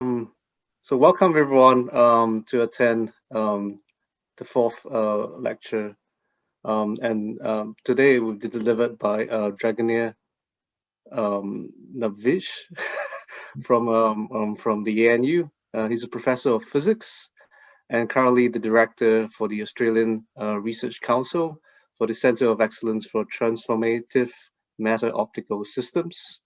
So welcome everyone to attend the fourth lecture, and today will be delivered by Dragoneer Navvish from the ANU. He's a professor of physics and currently the director for the Australian Research Council for the Centre of Excellence for Transformative Matter Optical Systems.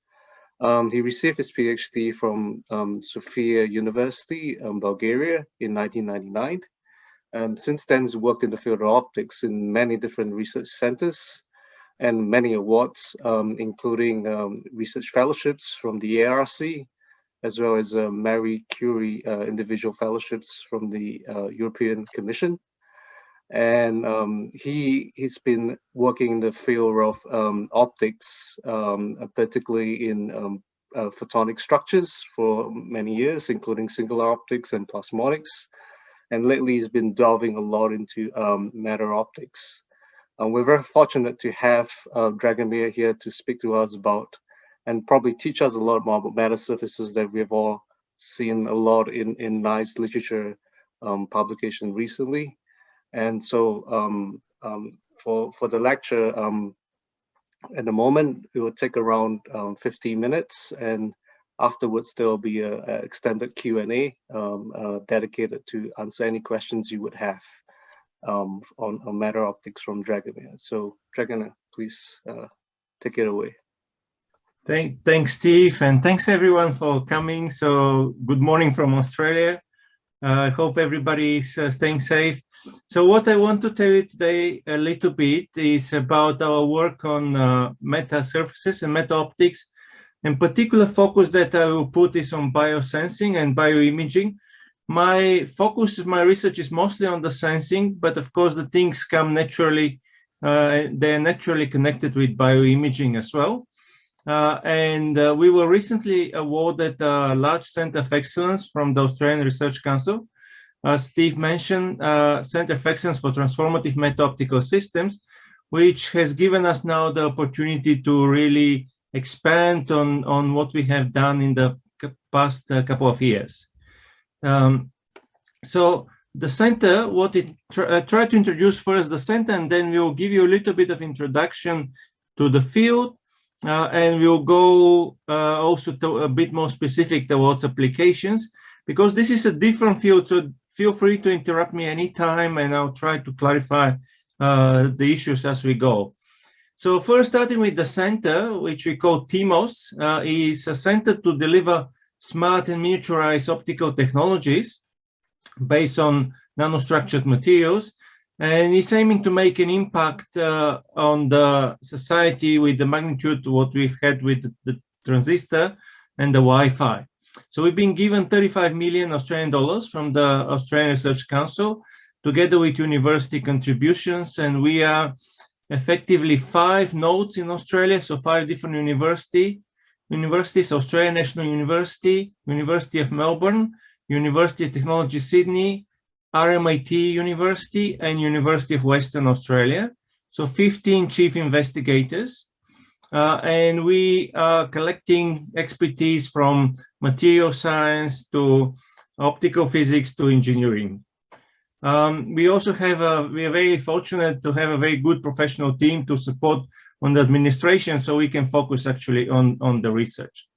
He received his PhD from Sofia University, Bulgaria in 1999. And since then, he's worked in the field of optics in many different research centers and many awards, including research fellowships from the ARC, as well as Marie Curie individual fellowships from the European Commission. And he's been working in the field of optics, particularly in photonic structures for many years, including singular optics and plasmonics. And lately, he's been delving a lot into matter optics. We're very fortunate to have Dragoneer here to speak to us about and probably teach us a lot more about metasurfaces that we've all seen a lot in nice literature publication recently. And so for the lecture, at the moment, it will take around 15 minutes, and afterwards there will be an extended Q&A dedicated to answer any questions you would have on matter optics from Dragoneer. So Dragoneer, please take it away. Thanks, Steve, and thanks everyone for coming. So good morning from Australia. I hope everybody is staying safe. So what I want to tell you today a little bit is about our work on metasurfaces and meta-optics. In particular focus that I will put is on biosensing and bioimaging. My research is mostly on the sensing, but of course the things come naturally, they're naturally connected with bioimaging as well. We were recently awarded a large Center of Excellence from the Australian Research Council. As Steve mentioned, Center of Excellence for Transformative Meta-Optical Systems, which has given us now the opportunity to really expand on what we have done in the past couple of years. So the center, try to introduce first the center, and then we'll give you a little bit of introduction to the field, and we'll go also to a bit more specific towards applications, because this is a different field. So feel free to interrupt me anytime, and I'll try to clarify the issues as we go. So first, starting with the center, which we call TEEMOS, is a center to deliver smart and miniaturized optical technologies based on nanostructured materials. And it's aiming to make an impact on the society with the magnitude of what we've had with the transistor and the Wi-Fi. So we've been given 35 million Australian dollars from the Australian Research Council, together with university contributions. And we are effectively 5 nodes in Australia, so 5 different universities: Australian National University, University of Melbourne, University of Technology Sydney, RMIT University, and University of Western Australia. So 15 chief investigators. And we are collecting expertise from material science to optical physics to engineering. We also have we are very fortunate to have a very good professional team to support on the administration, so we can focus actually on the research.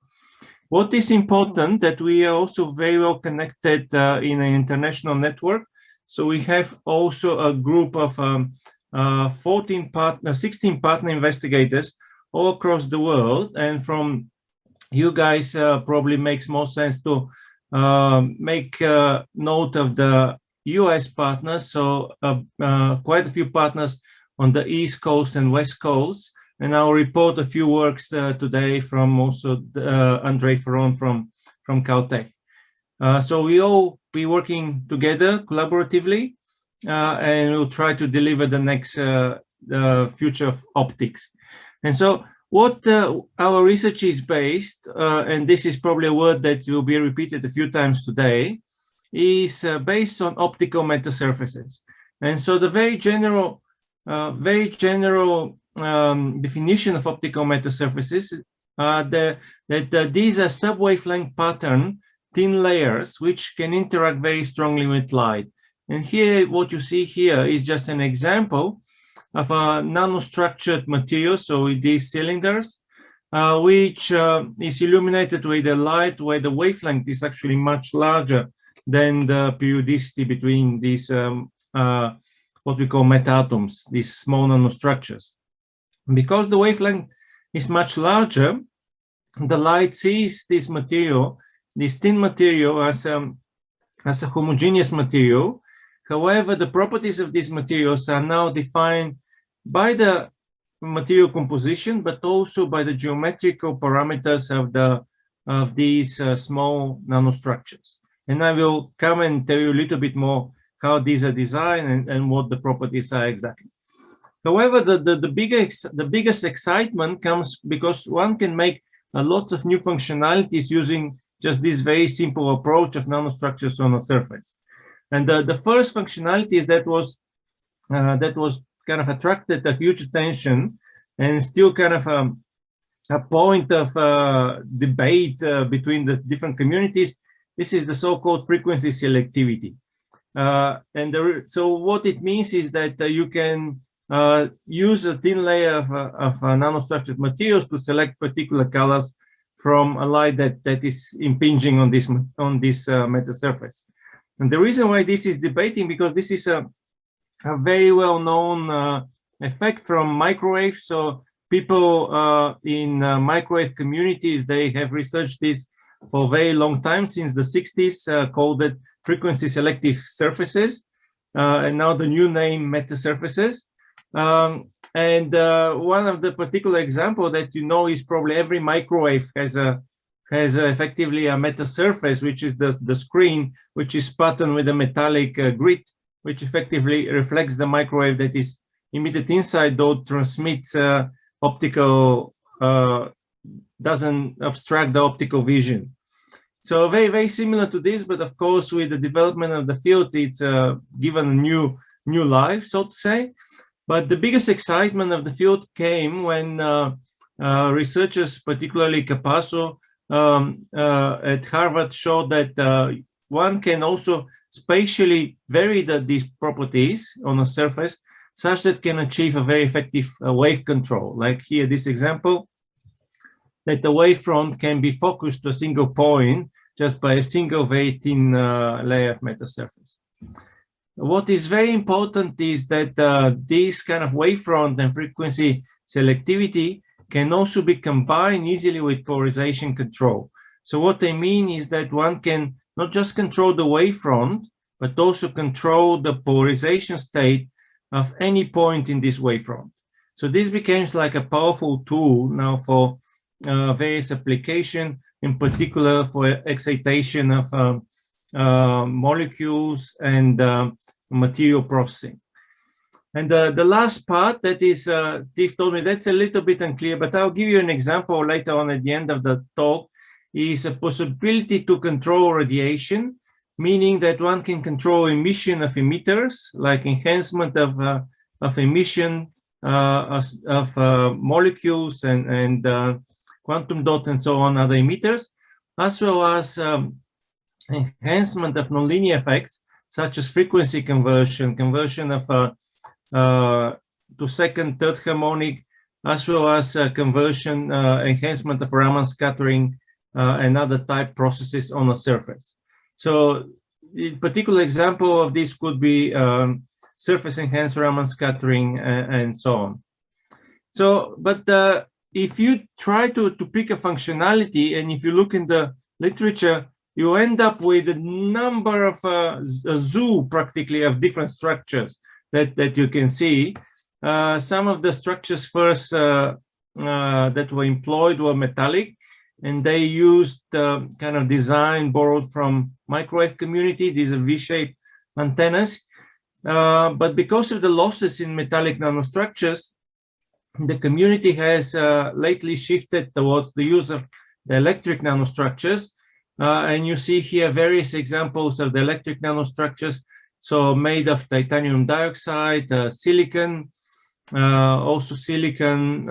What is important that we are also very well connected in an international network. So we have also a group of 16 partner investigators all across the world. And from you guys, probably makes more sense to make note of the US partners. So quite a few partners on the East Coast and West Coast. And I'll report a few works today from also Andrei Ferron from Caltech. So we all be working together collaboratively, and we'll try to deliver the next future of optics. And so what our research is based, and this is probably a word that will be repeated a few times today, is based on optical metasurfaces. And so the very general definition of optical metasurfaces are that these are sub-wavelength pattern thin layers which can interact very strongly with light. And here, what you see here is just an example of a nanostructured material, so these cylinders, which is illuminated with a light where the wavelength is actually much larger than the periodicity between these what we call metaatoms, these small nanostructures. Because the wavelength is much larger, the light sees this material, this thin material, as a homogeneous material. However, the properties of these materials are now defined by the material composition, but also by the geometrical parameters of these small nanostructures. And I will come and tell you a little bit more how these are designed and what the properties are exactly. However, the biggest excitement comes because one can make lots of new functionalities using just this very simple approach of nanostructures on a surface. And the first functionality that was kind of attracted a huge attention and still kind of a point of debate between the different communities. This is the so-called frequency selectivity. So what it means is that you can use a thin layer of nanostructured materials to select particular colors from a light that is impinging on this metasurface. And the reason why this is debating, because this is a very well-known effect from microwaves. So people in microwave communities, they have researched this for a very long time, since the 60s, called it frequency selective surfaces, and now the new name metasurfaces. And one of the particular example that you know is probably every microwave has effectively a metasurface, which is the screen, which is patterned with a metallic grid, which effectively reflects the microwave that is emitted inside, though transmits optical, doesn't obstruct the optical vision. So very, very similar to this, but of course, with the development of the field, it's given a new life, so to say. But the biggest excitement of the field came when researchers, particularly Capasso at Harvard, showed that one can also spatially vary these properties on a surface such that can achieve a very effective wave control. Like here, this example, that the wavefront can be focused to a single point just by a single very thin layer of metasurface. What is very important is that this kind of wavefront and frequency selectivity can also be combined easily with polarization control. So what I mean is that one can not just control the wavefront, but also control the polarization state of any point in this wavefront. So this becomes like a powerful tool now for various applications, in particular for excitation of molecules and material processing. And the last part that is, Steve told me that's a little bit unclear, but I'll give you an example later on at the end of the talk, is a possibility to control radiation, meaning that one can control emission of emitters, like enhancement of emission of molecules and quantum dots and so on, other emitters, as well as enhancement of nonlinear effects, such as frequency conversion of to second, third harmonic, as well as conversion, enhancement of Raman scattering and other type processes on a surface. So a particular example of this could be surface enhanced Raman scattering and so on. So, but if you try to pick a functionality, and if you look in the literature, you end up with a number of a zoo practically of different structures that you can see. Some of the structures first that were employed were metallic, and they used kind of design borrowed from microwave community. These are V-shaped antennas. But because of the losses in metallic nanostructures, the community has lately shifted towards the use of the electric nanostructures. And you see here various examples of the electric nanostructures, so made of titanium dioxide, silicon, also silicon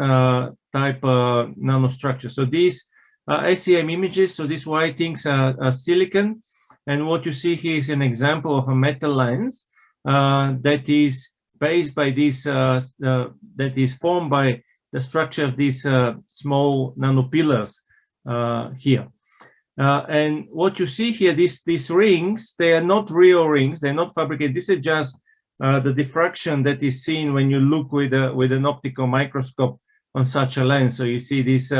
type nanostructures. So these SEM images. So these white things are silicon. And what you see here is an example of a metal lens that is based by this, that is formed by the structure of these small nanopillars here. And what you see here, these rings, they are not real rings, they're not fabricated. This is just the diffraction that is seen when you look with an optical microscope on such a lens. So you see this,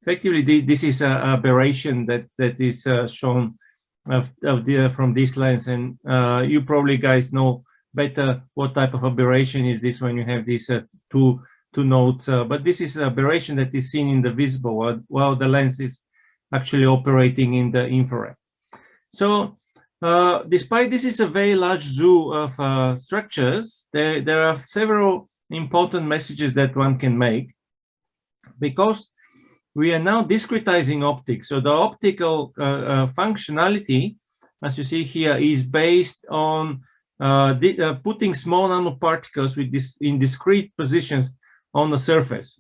effectively, this is an aberration that is shown from this lens. And you probably guys know better what type of aberration is this when you have these two nodes. But this is an aberration that is seen in the visible while the lens is actually operating in the infrared. So despite this is a very large zoo of structures, there are several important messages that one can make, because we are now discretizing optics. So the optical functionality, as you see here, is based on putting small nanoparticles in discrete positions on the surface.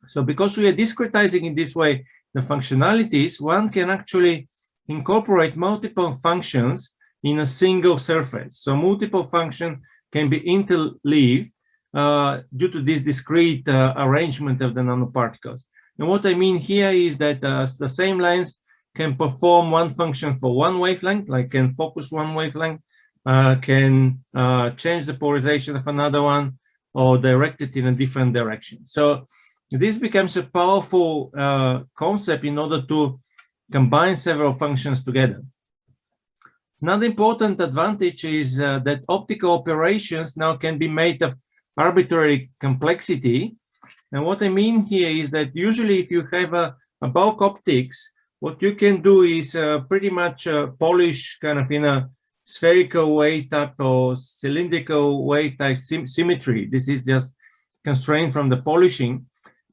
So because we are discretizing in this way the functionalities, one can actually incorporate multiple functions in a single surface. So multiple functions can be interleaved due to this discrete arrangement of the nanoparticles. And what I mean here is that the same lens can perform one function for one wavelength, like can focus one wavelength, can change the polarization of another one, or direct it in a different direction. So this becomes a powerful concept in order to combine several functions together. Another important advantage is that optical operations now can be made of arbitrary complexity. And what I mean here is that usually if you have a bulk optics, what you can do is pretty much polish kind of in a spherical way type or cylindrical way type symmetry. This is just constrained from the polishing.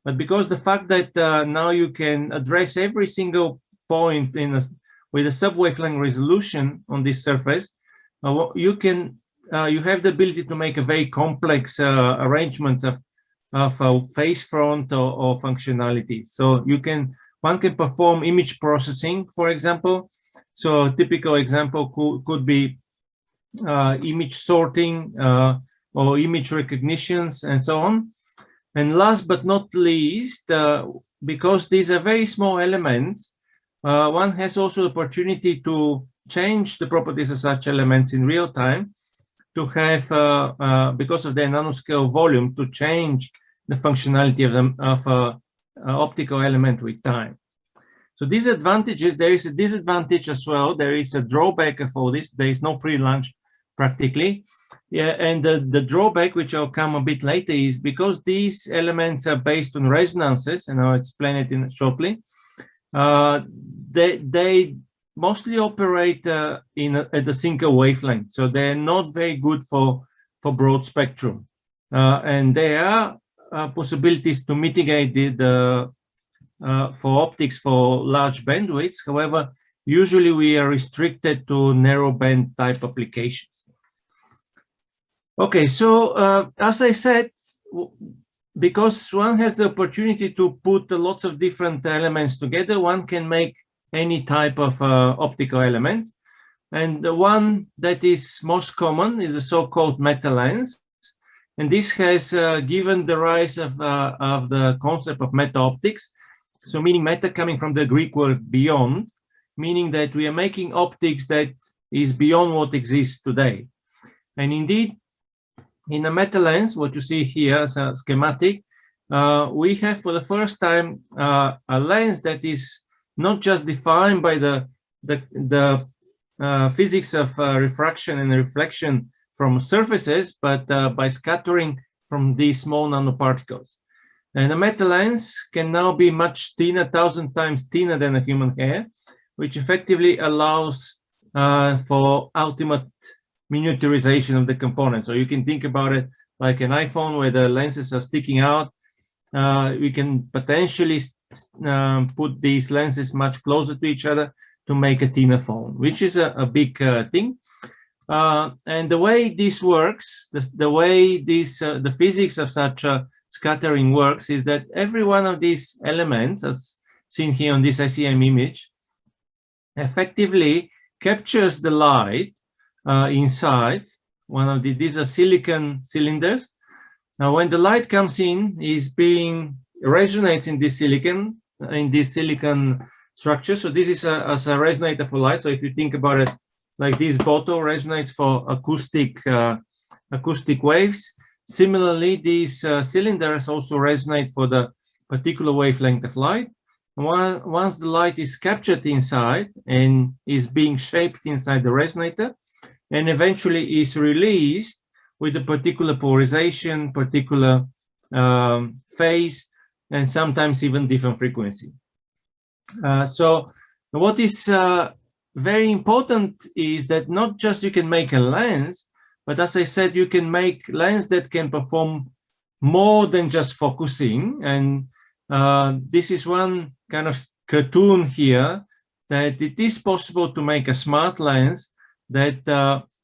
But because the fact that now you can address every single point with a sub-wavelength resolution on this surface, you have the ability to make a very complex arrangement of face front or functionality. So one can perform image processing, for example. So a typical example could be image sorting or image recognitions and so on. And last but not least, because these are very small elements, one has also the opportunity to change the properties of such elements in real time, to have, because of their nanoscale volume, to change the functionality of an optical element with time. So these advantages, there is a disadvantage as well. There is a drawback of all this. There is no free lunch practically. Yeah, and the drawback, which I'll come a bit later, is because these elements are based on resonances, and I'll explain it shortly. They mostly operate at a single wavelength, so they're not very good for broad spectrum. And there are possibilities to mitigate for optics for large bandwidths. However, usually we are restricted to narrow band type applications. Okay, so as I said, because one has the opportunity to put lots of different elements together, one can make any type of optical element. And the one that is most common is the so-called meta lens. And this has given the rise of the concept of meta optics. So meaning meta coming from the Greek word beyond, meaning that we are making optics that is beyond what exists today. And indeed, in a meta lens, what you see here as a schematic, we have for the first time a lens that is not just defined by the physics of refraction and reflection from surfaces, but by scattering from these small nanoparticles. And a meta lens can now be much thinner, 1,000 times thinner than a human hair, which effectively allows for ultimate miniaturization of the component. So you can think about it like an iPhone where the lenses are sticking out. We can potentially put these lenses much closer to each other to make a thinner phone, which is a big thing. And the way this works, the way the physics of such scattering works is that every one of these elements, as seen here on this SEM image, effectively captures the light inside one of these are silicon cylinders. Now, when the light comes in, resonates in this silicon structure. So this is as a resonator for light. So if you think about it, like this bottle resonates for acoustic waves. Similarly, these cylinders also resonate for the particular wavelength of light. Once the light is captured inside and is being shaped inside the resonator, and eventually is released with a particular polarization, particular phase, and sometimes even different frequency. So what is very important is that not just you can make a lens, but as I said, you can make lens that can perform more than just focusing. And this is one kind of cartoon here, that it is possible to make a smart lens that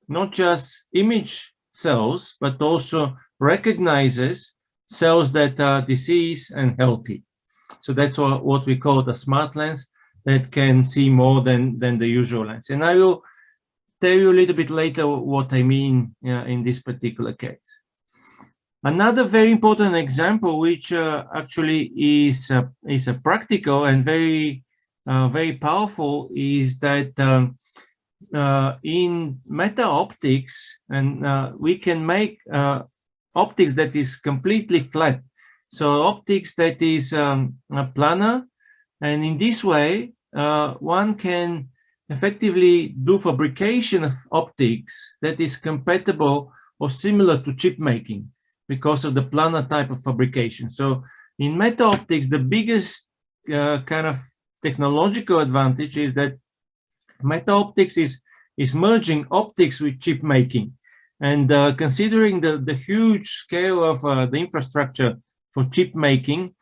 not just image cells, but also recognizes cells that are diseased and healthy. So that's what we call the smart lens that can see more than the usual lens. And I will tell you a little bit later what I mean in this particular case. Another very important example, which actually is a practical and very powerful, is that in meta optics, and we can make optics that is completely flat. So optics that is planar, and in this way, one can effectively do fabrication of optics that is compatible or similar to chip making because of the planar type of fabrication. So in meta optics, the biggest kind of technological advantage is that meta optics is merging optics with chip making. And considering the huge scale of the infrastructure for chip making,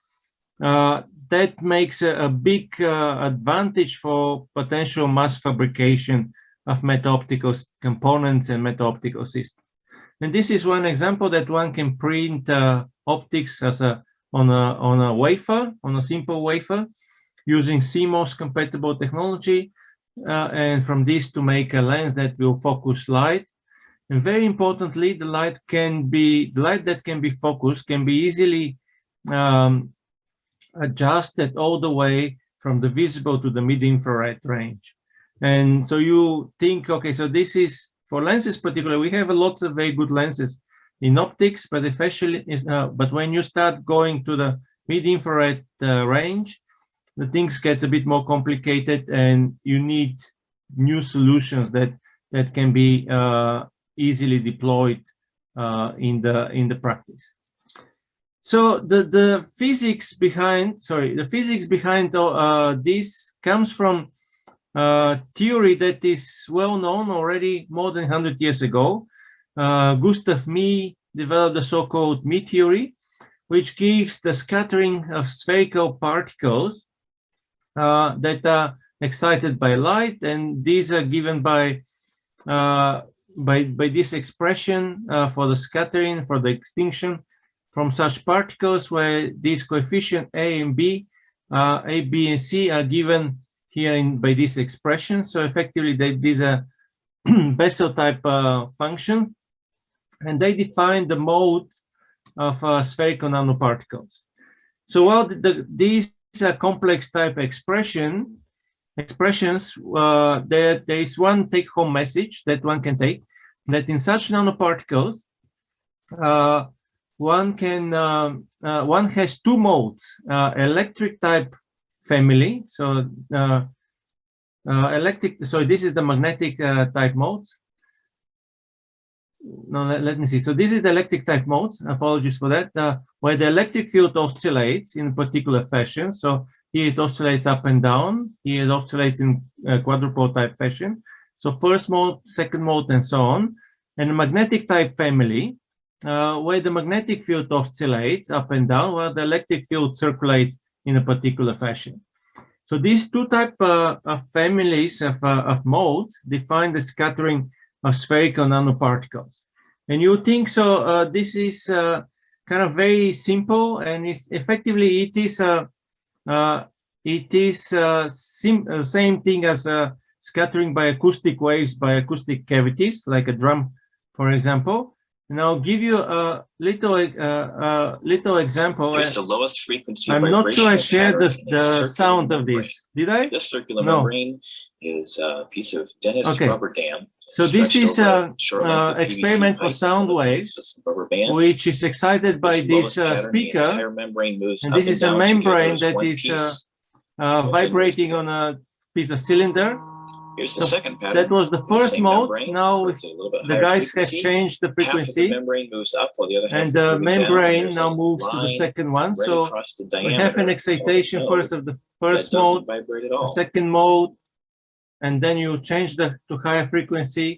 that makes a big advantage for potential mass fabrication of meta-optical components and meta-optical systems. And this is one example that one can print optics as on a wafer, on a simple wafer, using CMOS compatible technology, and from this to make a lens that will focus light. And very importantly, the light that can be focused can be easily adjusted all the way from the visible to the mid-infrared range. And so you think, okay, so this is for lenses particularly, we have a lot of very good lenses in optics, but especially, but when you start going to the mid-infrared range, the things get a bit more complicated, and you need new solutions that can be easily deployed in the practice. So the physics behind this comes from theory that is well known already more than 100 years ago. Gustav Mie developed the so-called Mie theory, which gives the scattering of spherical particles that are excited by light, and these are given by this expression for the scattering, for the extinction from such particles, where these coefficients A and B, A, B, and C are given here by this expression. So effectively, these are Bessel type functions, and they define the mode of spherical nanoparticles. So while these are complex type expressions, there is one take-home message that one can take, that in such nanoparticles, one has two modes, electric type family. So so this is the magnetic type modes. No, let me see. So this is the electric type modes. Apologies for that. Where the electric field oscillates in a particular fashion. So here it oscillates up and down. Here it oscillates in quadrupole type fashion. So first mode, second mode, and so on. And the magnetic type family, where the magnetic field oscillates up and down, while the electric field circulates in a particular fashion. So these two type of families of modes define the scattering of spherical nanoparticles. And you think, so this is kind of very simple, and it's effectively, it it is same thing as scattering by acoustic waves by acoustic cavities, like a drum, for example. And I'll give you a little example. Here's the lowest frequency I'm not sure I vibrational shared pattern in a the circular sound of membrane. this. Did I? This circular No. membrane is a piece of dentist Okay. rubber dam. So this stretched is over a short length of PVC experiment for pipe sound with waves, rubber bands. which is excited by this lowest pattern, the speaker. entire membrane moves And up this and is a down together membrane as that one is piece. vibrating on a piece of cylinder. Here's the So second pattern. that was the first same mode. membrane, Now but it's a little bit the higher guys have frequency. changed the Half of the frequency, membrane moves up while the other half and is the moving down. membrane There's now a moves to the line second one. right So across the we have an diameter excitation of the first of the first that doesn't mode, vibrate at the all. second mode, and then you change to higher frequency,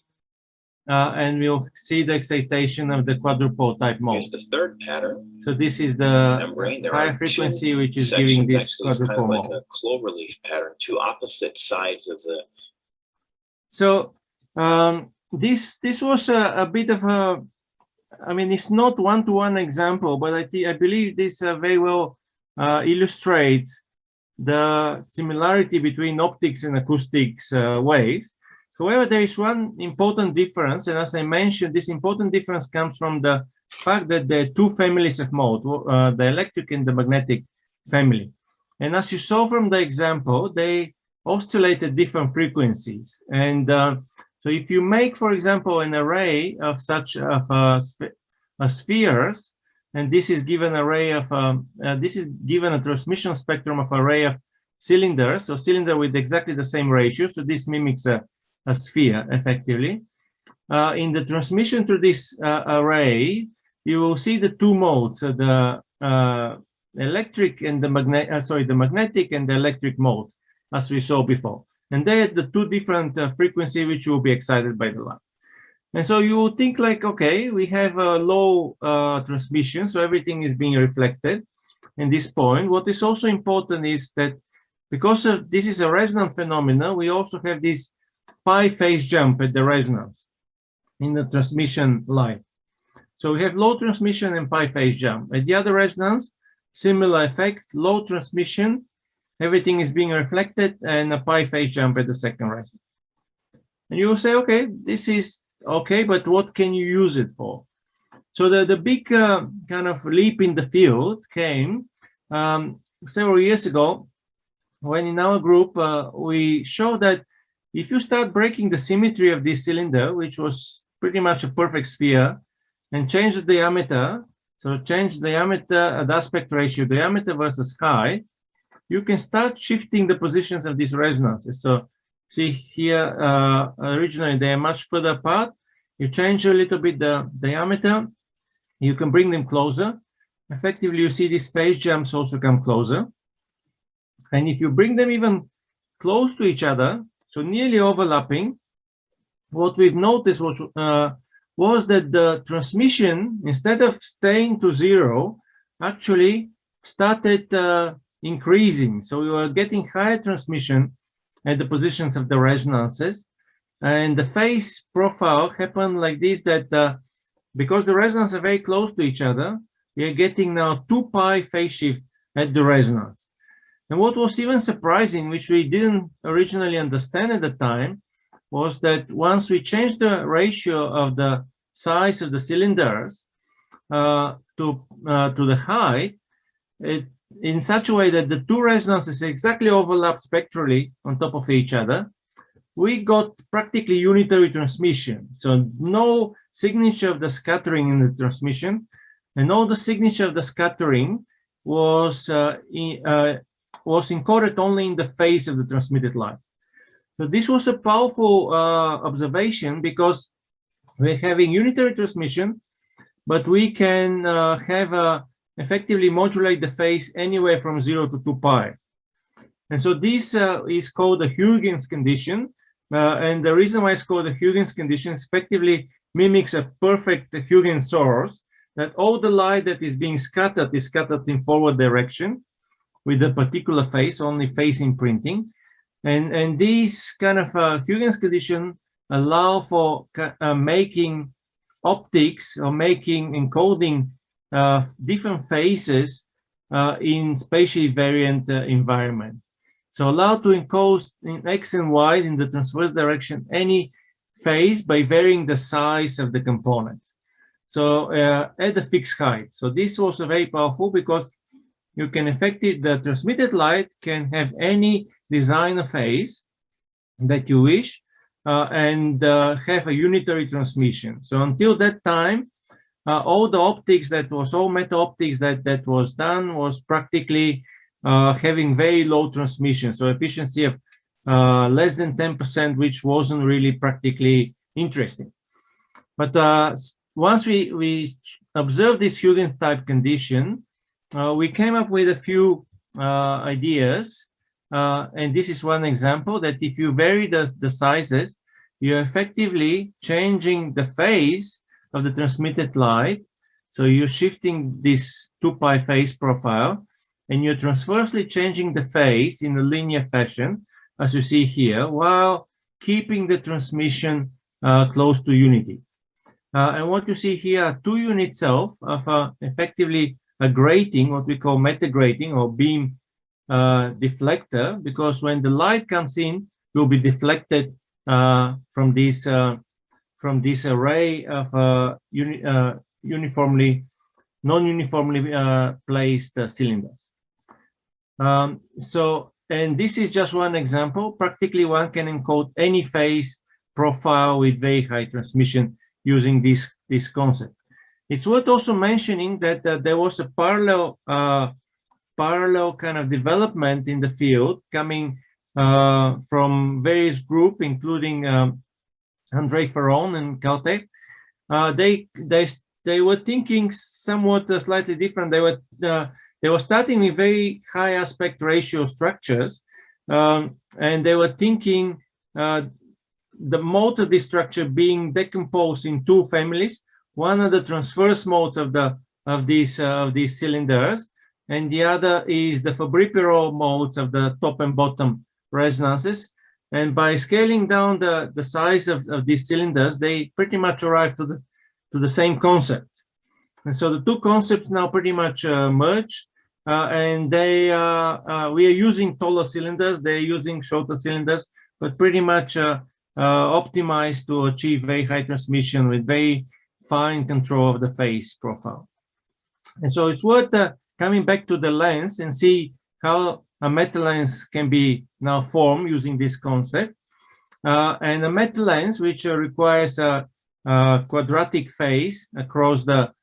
and we'll see the excitation of the quadrupole type mode. Here's the third pattern. So this is the Membrane. There higher are frequency, two which is giving sections. this Actually, it's kind of quadrupole like mode. a cloverleaf pattern, two opposite sides of the. So this was a bit of a, I mean, it's not one-to-one example, but I believe this very well illustrates the similarity between optics and acoustics waves. However, there is one important difference, and as I mentioned, this important difference comes from the fact that there are two families of mode, the electric and the magnetic family. And as you saw from the example, they oscillate at different frequencies. And so if you make, for example, an array of such spheres, and this is given array of this is given a transmission spectrum of array of cylinders, so cylinder with exactly the same ratio. So this mimics a sphere effectively. In the transmission through this array, you will see the two modes, the electric and the magnetic and the electric mode, as we saw before. And they are the two different frequencies which will be excited by the light. And so you will think like, okay, we have a low transmission, so everything is being reflected in this point. What is also important is that because of this is a resonant phenomena, we also have this pi phase jump at the resonance in the transmission line. So we have low transmission and pi phase jump. At the other resonance, similar effect, low transmission, everything is being reflected, and a pi phase jump at the second resonance. And you will say, okay, this is okay, but what can you use it for? So the big kind of leap in the field came several years ago, when in our group, we showed that if you start breaking the symmetry of this cylinder, which was pretty much a perfect sphere, and change the diameter, so change the diameter, the aspect ratio, diameter versus height, you can start shifting the positions of these resonances. So see here, originally they are much further apart. You change a little bit the diameter, you can bring them closer. Effectively, you see these phase jumps also come closer. And if you bring them even close to each other, so nearly overlapping, what we've noticed was that the transmission, instead of staying to zero, actually started increasing. So we were getting higher transmission at the positions of the resonances. And the phase profile happened like this, that because the resonances are very close to each other, we are getting now 2 pi phase shift at the resonance. And what was even surprising, which we didn't originally understand at the time, was that once we changed the ratio of the size of the cylinders to the height, in such a way that the two resonances exactly overlap spectrally on top of each other, we got practically unitary transmission. So no signature of the scattering in the transmission, and all the signature of the scattering was encoded only in the phase of the transmitted light. So this was a powerful observation, because we're having unitary transmission, but we can effectively modulate the phase anywhere from 0 to 2 pi. And so this is called the Huygens condition. And the reason why it's called the Huygens condition is effectively mimics a perfect Huygens source, that all the light that is being scattered is scattered in forward direction with a particular phase, only phase imprinting. And these kind of Huygens condition allow for making optics or making encoding different phases in spatially variant environment. So allow to encode in X and Y in the transverse direction any phase by varying the size of the component. So at a fixed height. So this was very powerful because you can effectively, the transmitted light can have any design phase that you wish and have a unitary transmission. So until that time, all the optics all meta optics that was done was practically having very low transmission. So efficiency of less than 10%, which wasn't really practically interesting. But once we observed this Huygens type condition, we came up with a few ideas. And this is one example that if you vary the sizes, you're effectively changing the phase of the transmitted light. So you're shifting this 2π phase profile, and you're transversely changing the phase in a linear fashion, as you see here, while keeping the transmission close to unity. And what you see here are two units of effectively a grating, what we call metagrating or beam deflector, because when the light comes in, it will be deflected from this array of non-uniformly placed cylinders. And this is just one example. Practically, one can encode any phase profile with very high transmission using this concept. It's worth also mentioning that there was a parallel kind of development in the field coming from various groups, including Andrei Ferron and Caltech. They were thinking somewhat slightly different. They were starting with very high aspect ratio structures, and they were thinking the mode of this structure being decomposed in two families. One of the transverse modes of these cylinders, and the other is the Fabry-Perot modes of the top and bottom resonances. And by scaling down the size of these cylinders, they pretty much arrived to the same concept. And so the two concepts now pretty much merge, and we are using taller cylinders, they're using shorter cylinders, but pretty much optimized to achieve very high transmission with very fine control of the phase profile. And so it's worth coming back to the lens and see how a meta lens can be now formed using this concept. And a meta lens, which requires a quadratic phase across the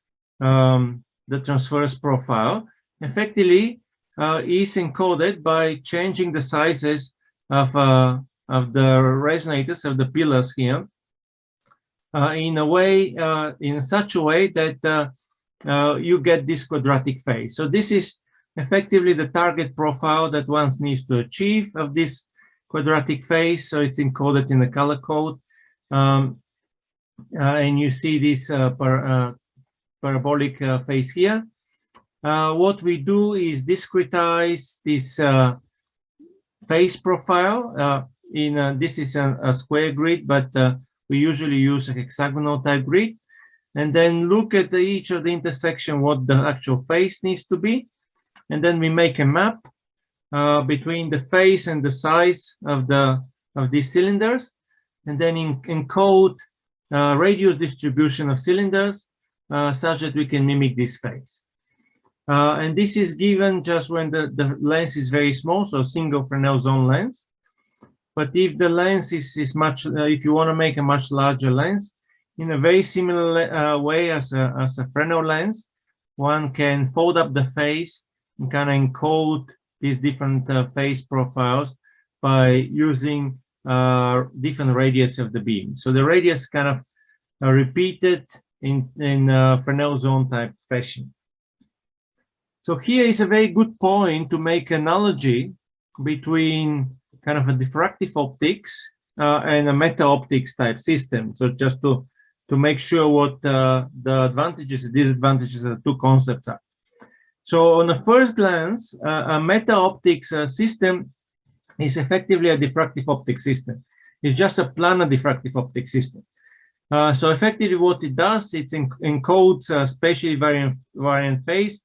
transverse profile, effectively is encoded by changing the sizes of the resonators, of the pillars here, in such a way that you get this quadratic phase. So this is effectively the target profile that one needs to achieve of this quadratic phase. So it's encoded in the color code. And you see this parabolic phase here. What we do is discretize this phase profile. This is a square grid, but we usually use a hexagonal type grid, and then look at each of the intersection, what the actual phase needs to be. And then we make a map between the phase and the size of these cylinders, and then encode radius distribution of cylinders such that we can mimic this phase. And this is given just when the lens is very small, so single Fresnel zone lens. But if the lens is much, if you want to make a much larger lens, in a very similar way as a Fresnel lens, one can fold up the phase and kind of encode these different phase profiles by using different radius of the beam. So the radius kind of repeated in Fresnel zone type fashion. So here is a very good point to make analogy between kind of a diffractive optics and a meta optics type system. So just to make sure what the advantages and disadvantages of the two concepts are. So on the first glance, a meta optics system is effectively a diffractive optics system. It's just a planar diffractive optics system. So effectively what it does, it encodes a spatially variant phase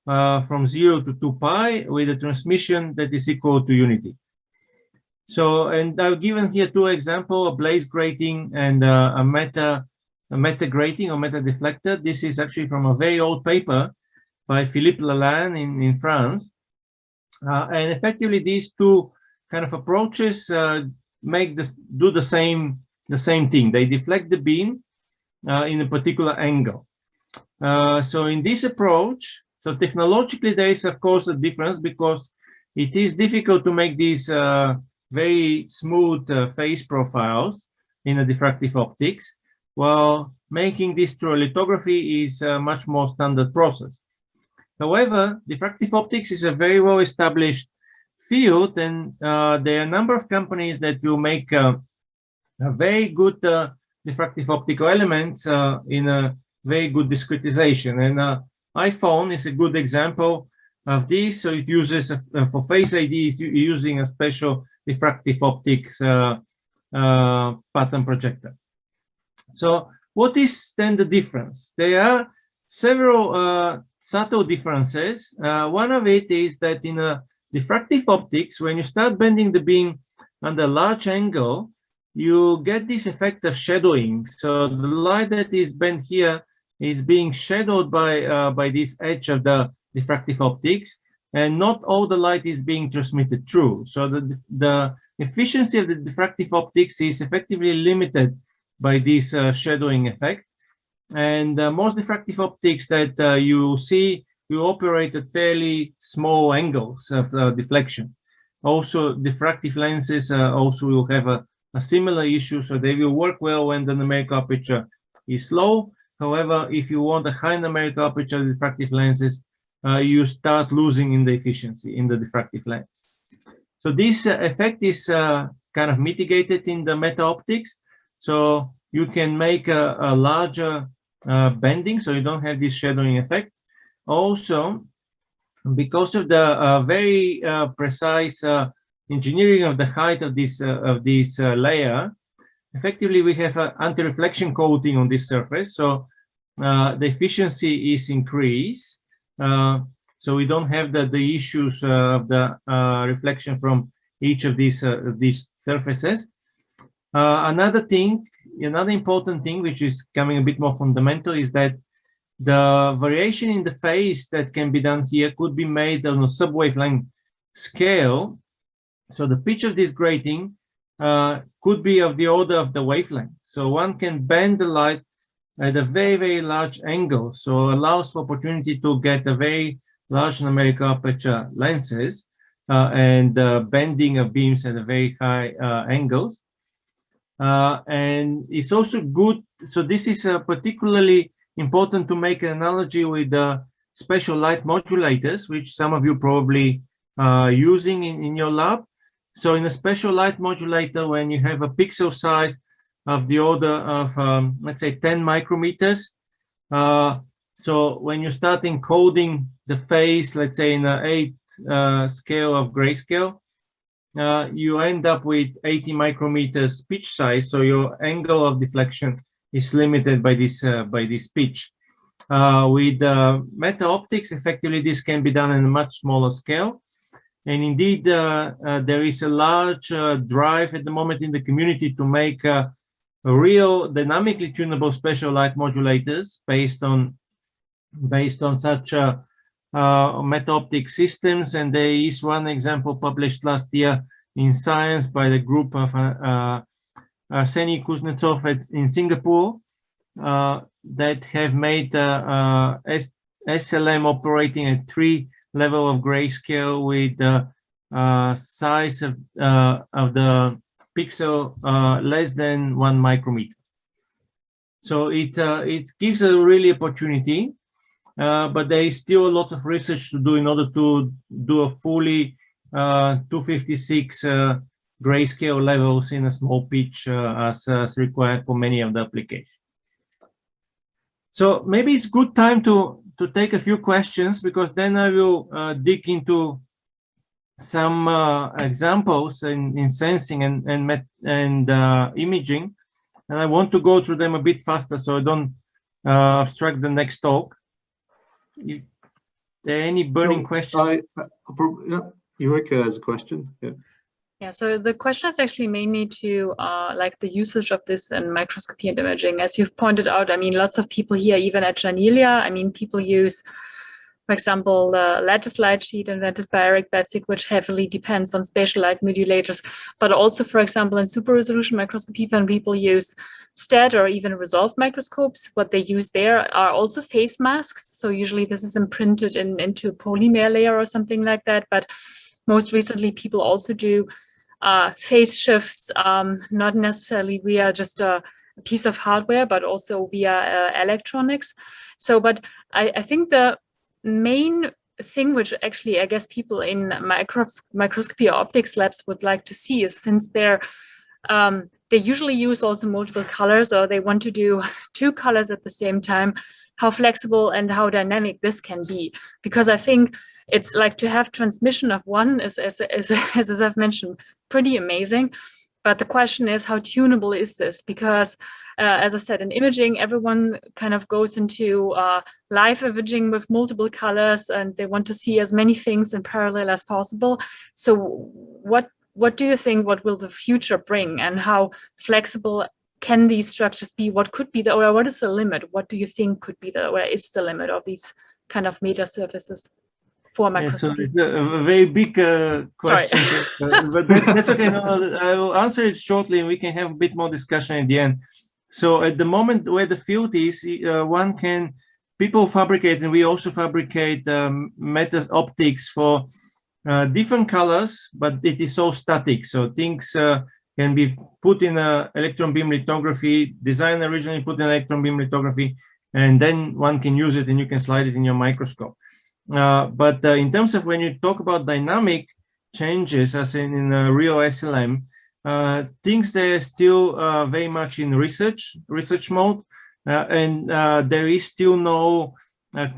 from 0 to 2π with a transmission that is equal to unity. So, and I've given here two examples, a blaze grating and a meta grating or meta deflector. This is actually from a very old paper by Philippe Lalande in France. And effectively, these two kind of approaches do the same thing. They deflect the beam in a particular angle. So in this approach, so technologically there is of course a difference, because it is difficult to make these very smooth phase profiles in a diffractive optics, while making this through lithography is a much more standard process. However, diffractive optics is a very well established field, and there are a number of companies that will make a very good diffractive optical elements in a very good discretization. And iPhone is a good example of this. So it uses for Face ID is using a special diffractive optics pattern projector. So what is then the difference? There are several subtle differences. One of it is that in a diffractive optics, when you start bending the beam under a large angle, you get this effect of shadowing. So the light that is bent here is being shadowed by this edge of the diffractive optics, and not all the light is being transmitted through. So the efficiency of the diffractive optics is effectively limited by this shadowing effect. And most diffractive optics that you see will operate at fairly small angles of deflection. Also, diffractive lenses also will have a similar issue, so they will work well when the numerical aperture is low. However, if you want a high numerical aperture diffractive lenses, you start losing in the efficiency in the diffractive lens. So this effect is kind of mitigated in the meta optics. So you can make a larger bending, so you don't have this shadowing effect. Also, because of the very precise engineering of the height of this layer, effectively we have an anti-reflection coating on this surface, so the efficiency is increased. So we don't have the issues of the reflection from each of these surfaces. Another important thing, which is coming a bit more fundamental, is that the variation in the phase that can be done here could be made on a sub-wavelength scale. So the pitch of this grating could be of the order of the wavelength. So one can bend the light at a very, very large angle. So allows for opportunity to get a very large numerical aperture lenses and bending of beams at a very high angles. And it's also good. So this is particularly important to make an analogy with the special light modulators, which some of you probably using in your lab. So in a special light modulator, when you have a pixel size of the order of, let's say, 10 micrometers, so when you start encoding the phase, let's say in an 8 scale of grayscale, you end up with 80 micrometers pitch size. So your angle of deflection is limited by this pitch. With meta optics, effectively this can be done in a much smaller scale. And indeed, there is a large drive at the moment in the community to make a real dynamically tunable special light modulators based on such meta optic systems. And there is one example published last year in Science by the group of Arseny Kuznetsov in Singapore that have made SLM operating at 3 level of grayscale with the size of the pixel less than 1 micrometer. So it gives a really opportunity, but there is still a lot of research to do in order to do a fully 256 grayscale levels in a small pitch as required for many of the applications. So maybe it's good time to take a few questions, because then I will dig into some examples in sensing and imaging, and I want to go through them a bit faster so I don't obstruct the next talk. If there are any burning questions? Yeah, Eureka has a question. Yeah. Yeah, so the question is actually mainly to like the usage of this in microscopy and imaging. As you've pointed out, I mean, lots of people here, even at Janelia, I mean, people use, for example, the lattice light sheet invented by Eric Betzig, which heavily depends on spatial light modulators. But also, for example, in super resolution microscopy, when people use STED or even resolved microscopes, what they use there are also phase masks. So usually this is imprinted into a polymer layer or something like that. But most recently, people also do phase shifts, not necessarily via just a piece of hardware, but also via electronics. So, but I think the main thing which actually I guess people in microscopy or optics labs would like to see is, since they usually use also multiple colors, or they want to do 2 colors at the same time, how flexible and how dynamic this can be. Because I think it's like to have transmission of one is, as I've mentioned, pretty amazing. But the question is, how tunable is this? Because as I said, in imaging, everyone kind of goes into live imaging with multiple colors, and they want to see as many things in parallel as possible. So what do you think, what will the future bring, and how flexible can these structures be? What could be or what is the limit? What do you think could be where is the limit of these kind of metasurfaces for microscopy? Yeah, so it's a very big question, but that's okay. No, I will answer it shortly, and we can have a bit more discussion at the end. So at the moment where the field is, people fabricate, and we also fabricate meta optics for different colors, but it is so static. So things can be put in electron beam lithography, designed originally, put in electron beam lithography, and then one can use it and you can slide it in your microscope. But in terms of when you talk about dynamic changes, as in real SLM, things they're still very much in research mode, and there is still no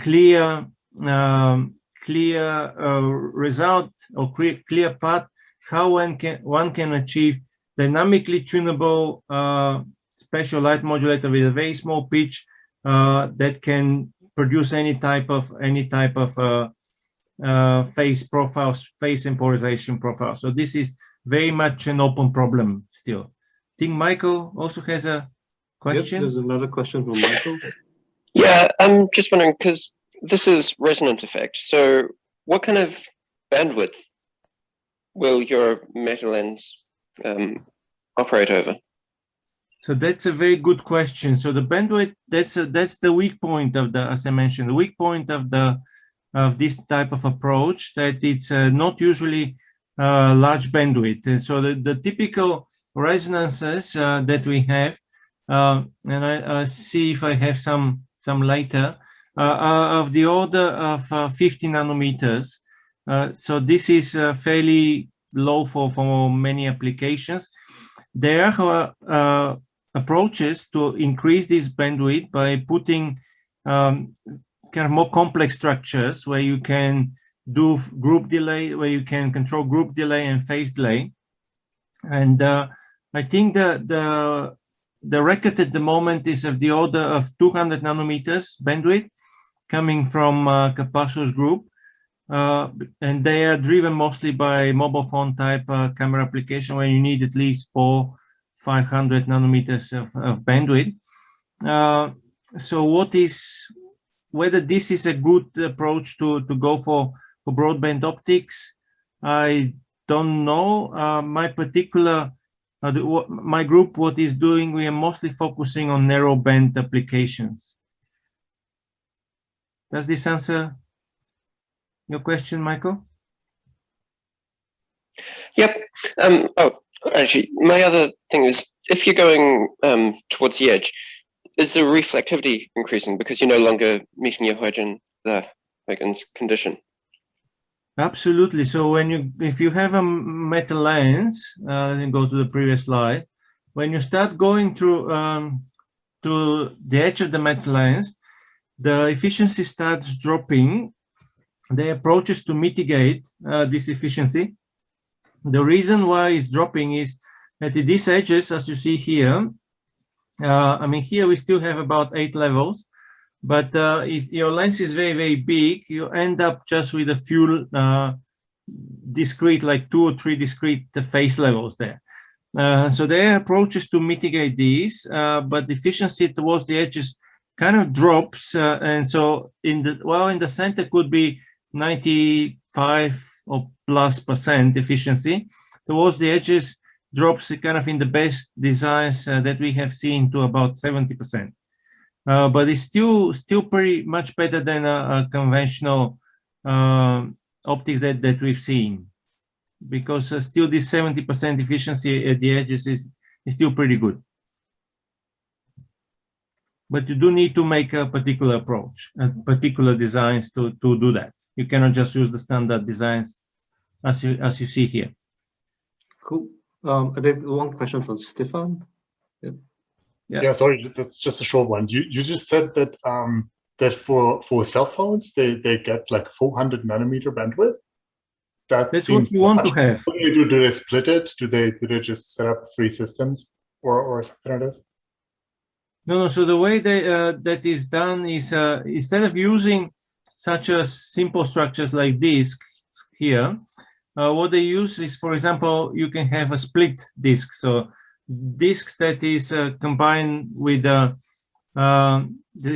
clear result or clear path how one can achieve dynamically tunable spatial light modulator with a very small pitch that can produce any type of phase profiles, phase and polarization profile. So this is very much an open problem still. I think Michael also has a question. Yep, there's another question from Michael. Yeah, I'm just wondering, because this is resonant effect. So what kind of bandwidth will your meta lens operate over? So that's a very good question. So the bandwidth, that's the weak point of the, as I mentioned, the weak point of this type of approach, that it's not usually large bandwidth. And so the typical resonances that we have, and I see if I have some later, are of the order of 50 nanometers. So this is fairly low for many applications. There are approaches to increase this bandwidth by putting kind of more complex structures where you can do group delay, where you can control group delay and phase delay. And I think the record at the moment is of the order of 200 nanometers bandwidth coming from Capasso's group. And they are driven mostly by mobile phone type camera application where you need at least 400-500 nanometers of bandwidth. So whether this is a good approach to go for broadband optics, I don't know. My group, what is doing, we are mostly focusing on narrow band applications. Does this answer your question, Michael? Yep. Oh, actually, my other thing is, if you're going towards the edge, is the reflectivity increasing because you're no longer meeting your Huygens condition? Absolutely. So if you have a metal lens, and go to the previous slide, when you start going through to the edge of the metal lens, the efficiency starts dropping. The approaches to mitigate this efficiency. The reason why it's dropping is that at these edges, as you see here, I mean, here we still have about 8 levels, but if your lens is very, very big, you end up just with a few discrete, like 2 or 3 discrete phase levels there. So there are approaches to mitigate these, but the efficiency towards the edges kind of drops, and so in the center could be 95 or plus% efficiency. Towards the edges drops kind of in the best designs that we have seen to about 70%. But it's still pretty much better than a conventional optics that we've seen, because still this 70% efficiency at the edges is still pretty good. But you do need to make a particular approach, particular designs to do that. You cannot just use the standard designs as you see here. Cool. I think one question from Stefan. Yeah, sorry, that's just a short one. You just said that that for cell phones they get like 400 nanometer bandwidth. That's what you want to have. What do they split it? Do they just set up 3 systems or something like this? No. So the way that is done is instead of using such a simple structures like disks here, what they use is, for example, you can have a split disk. So disks that is combined with the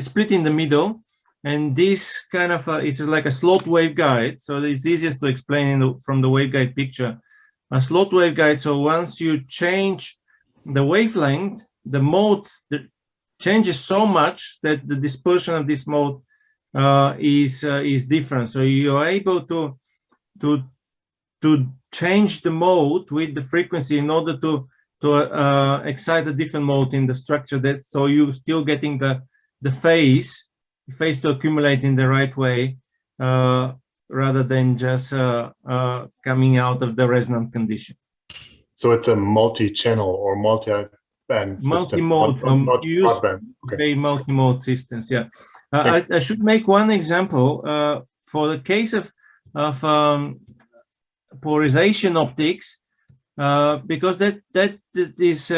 split in the middle, and this kind of it's like a slot waveguide. So it's easiest to explain from the waveguide picture. A slot waveguide. So once you change the wavelength, the mode changes so much that the dispersion of this mode is different. So you are able to change the mode with the frequency in order to excite a different mode in the structure. That so you're still getting the phase to accumulate in the right way, rather than just coming out of the resonant condition. So it's a multi-channel or multi-band multi-mode, okay. Multi-mode systems. Yeah, I should make one example for the case of polarization optics, because that is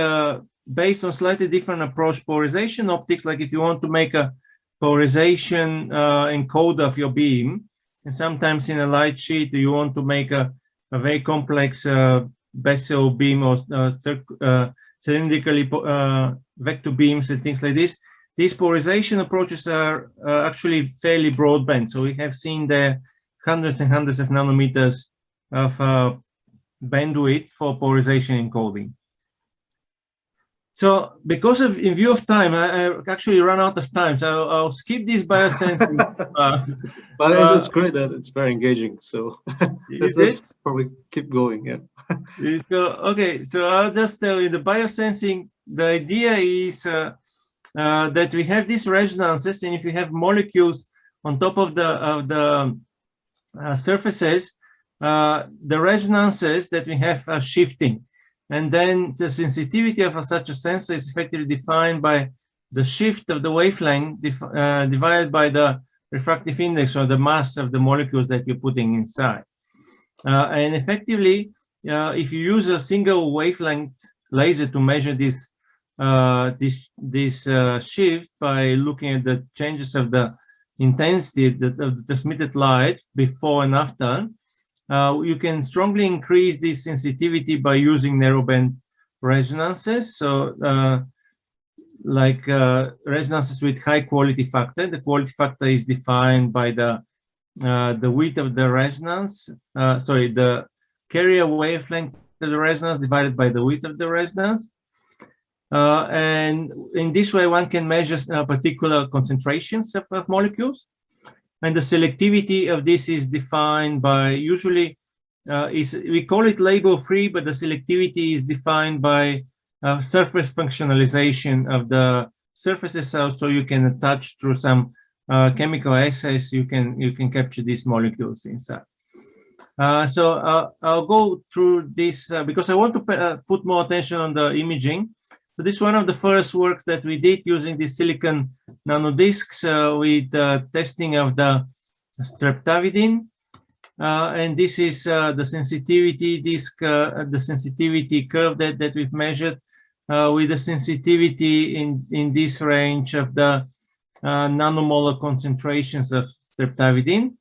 based on slightly different approach. Polarization optics, like if you want to make a polarization encoder of your beam, and sometimes in a light sheet you want to make a very complex Bessel beam or cylindrically vector beams and things like this. These polarization approaches are actually fairly broadband. So we have seen there hundreds and hundreds of nanometers of bandwidth for polarization encoding. So because of, in view of time, I actually run out of time, so I'll skip this biosensing. But it's great that it's very engaging. So let's probably keep going. Yeah. So okay, so I'll just tell you the biosensing. The idea is that we have these resonances, and if you have molecules on top of the surfaces, the resonances that we have are shifting. And then the sensitivity of such a sensor is effectively defined by the shift of the wavelength divided by the refractive index, or the mass of the molecules that you're putting inside. And effectively, if you use a single wavelength laser to measure this shift by looking at the changes of the intensity of the transmitted light before and after, you can strongly increase this sensitivity by using narrowband resonances. So like resonances with high quality factor. The quality factor is defined by the width of the resonance, the carrier wavelength of the resonance divided by the width of the resonance. And in this way, one can measure particular concentrations of molecules. And the selectivity of this is defined by, usually, we call it label-free, but the selectivity is defined by surface functionalization of the surfaces. So you can attach through some chemical assays, you can capture these molecules inside. So I'll go through this because I want to put more attention on the imaging. So this is one of the first works that we did using the silicon nanodiscs with testing of the streptavidin. And this is the sensitivity disk, the sensitivity curve that we've measured with the sensitivity in this range of the nanomolar concentrations of streptavidin.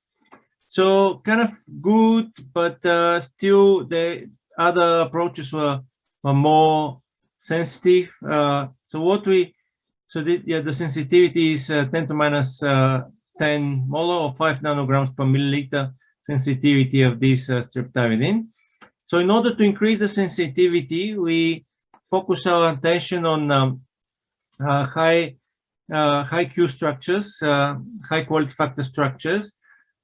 So kind of good, but still the other approaches were more sensitive. The sensitivity is 10 to minus 10 molar or 5 nanograms per milliliter sensitivity of this streptavidin. So in order to increase the sensitivity, we focus our attention on high Q structures, high quality factor structures.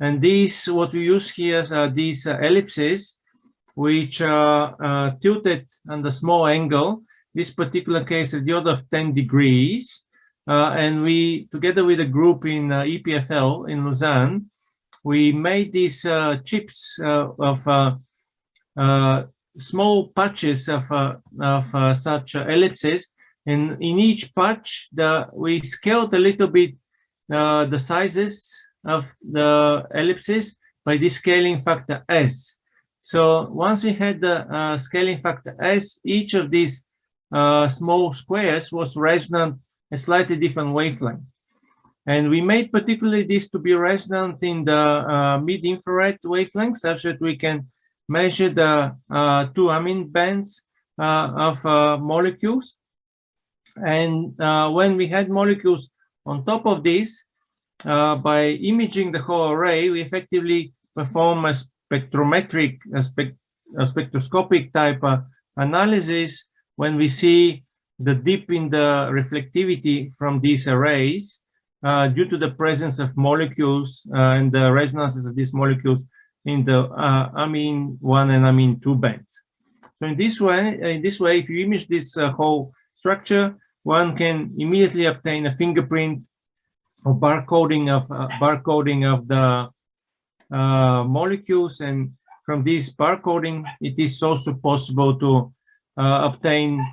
And these, what we use here are these ellipses, which are tilted on the small angle. This particular case of the order of 10 degrees. And we, together with a group in EPFL in Lausanne, we made these chips of small patches of such ellipses. And in each patch, we scaled a little bit the sizes of the ellipses by this scaling factor S. So once we had the scaling factor S, each of these small squares was resonant a slightly different wavelength. And we made particularly this to be resonant in the mid-infrared wavelength, such that we can measure the two amine bands of molecules. And when we had molecules on top of this, by imaging the whole array, we effectively perform a spectrometric, a spectroscopic type analysis when we see the dip in the reflectivity from these arrays due to the presence of molecules and the resonances of these molecules in the amine 1 and amine 2 bands. So in this way, if you image this whole structure, one can immediately obtain a fingerprint or barcoding of the molecules, and from this barcoding, it is also possible to obtain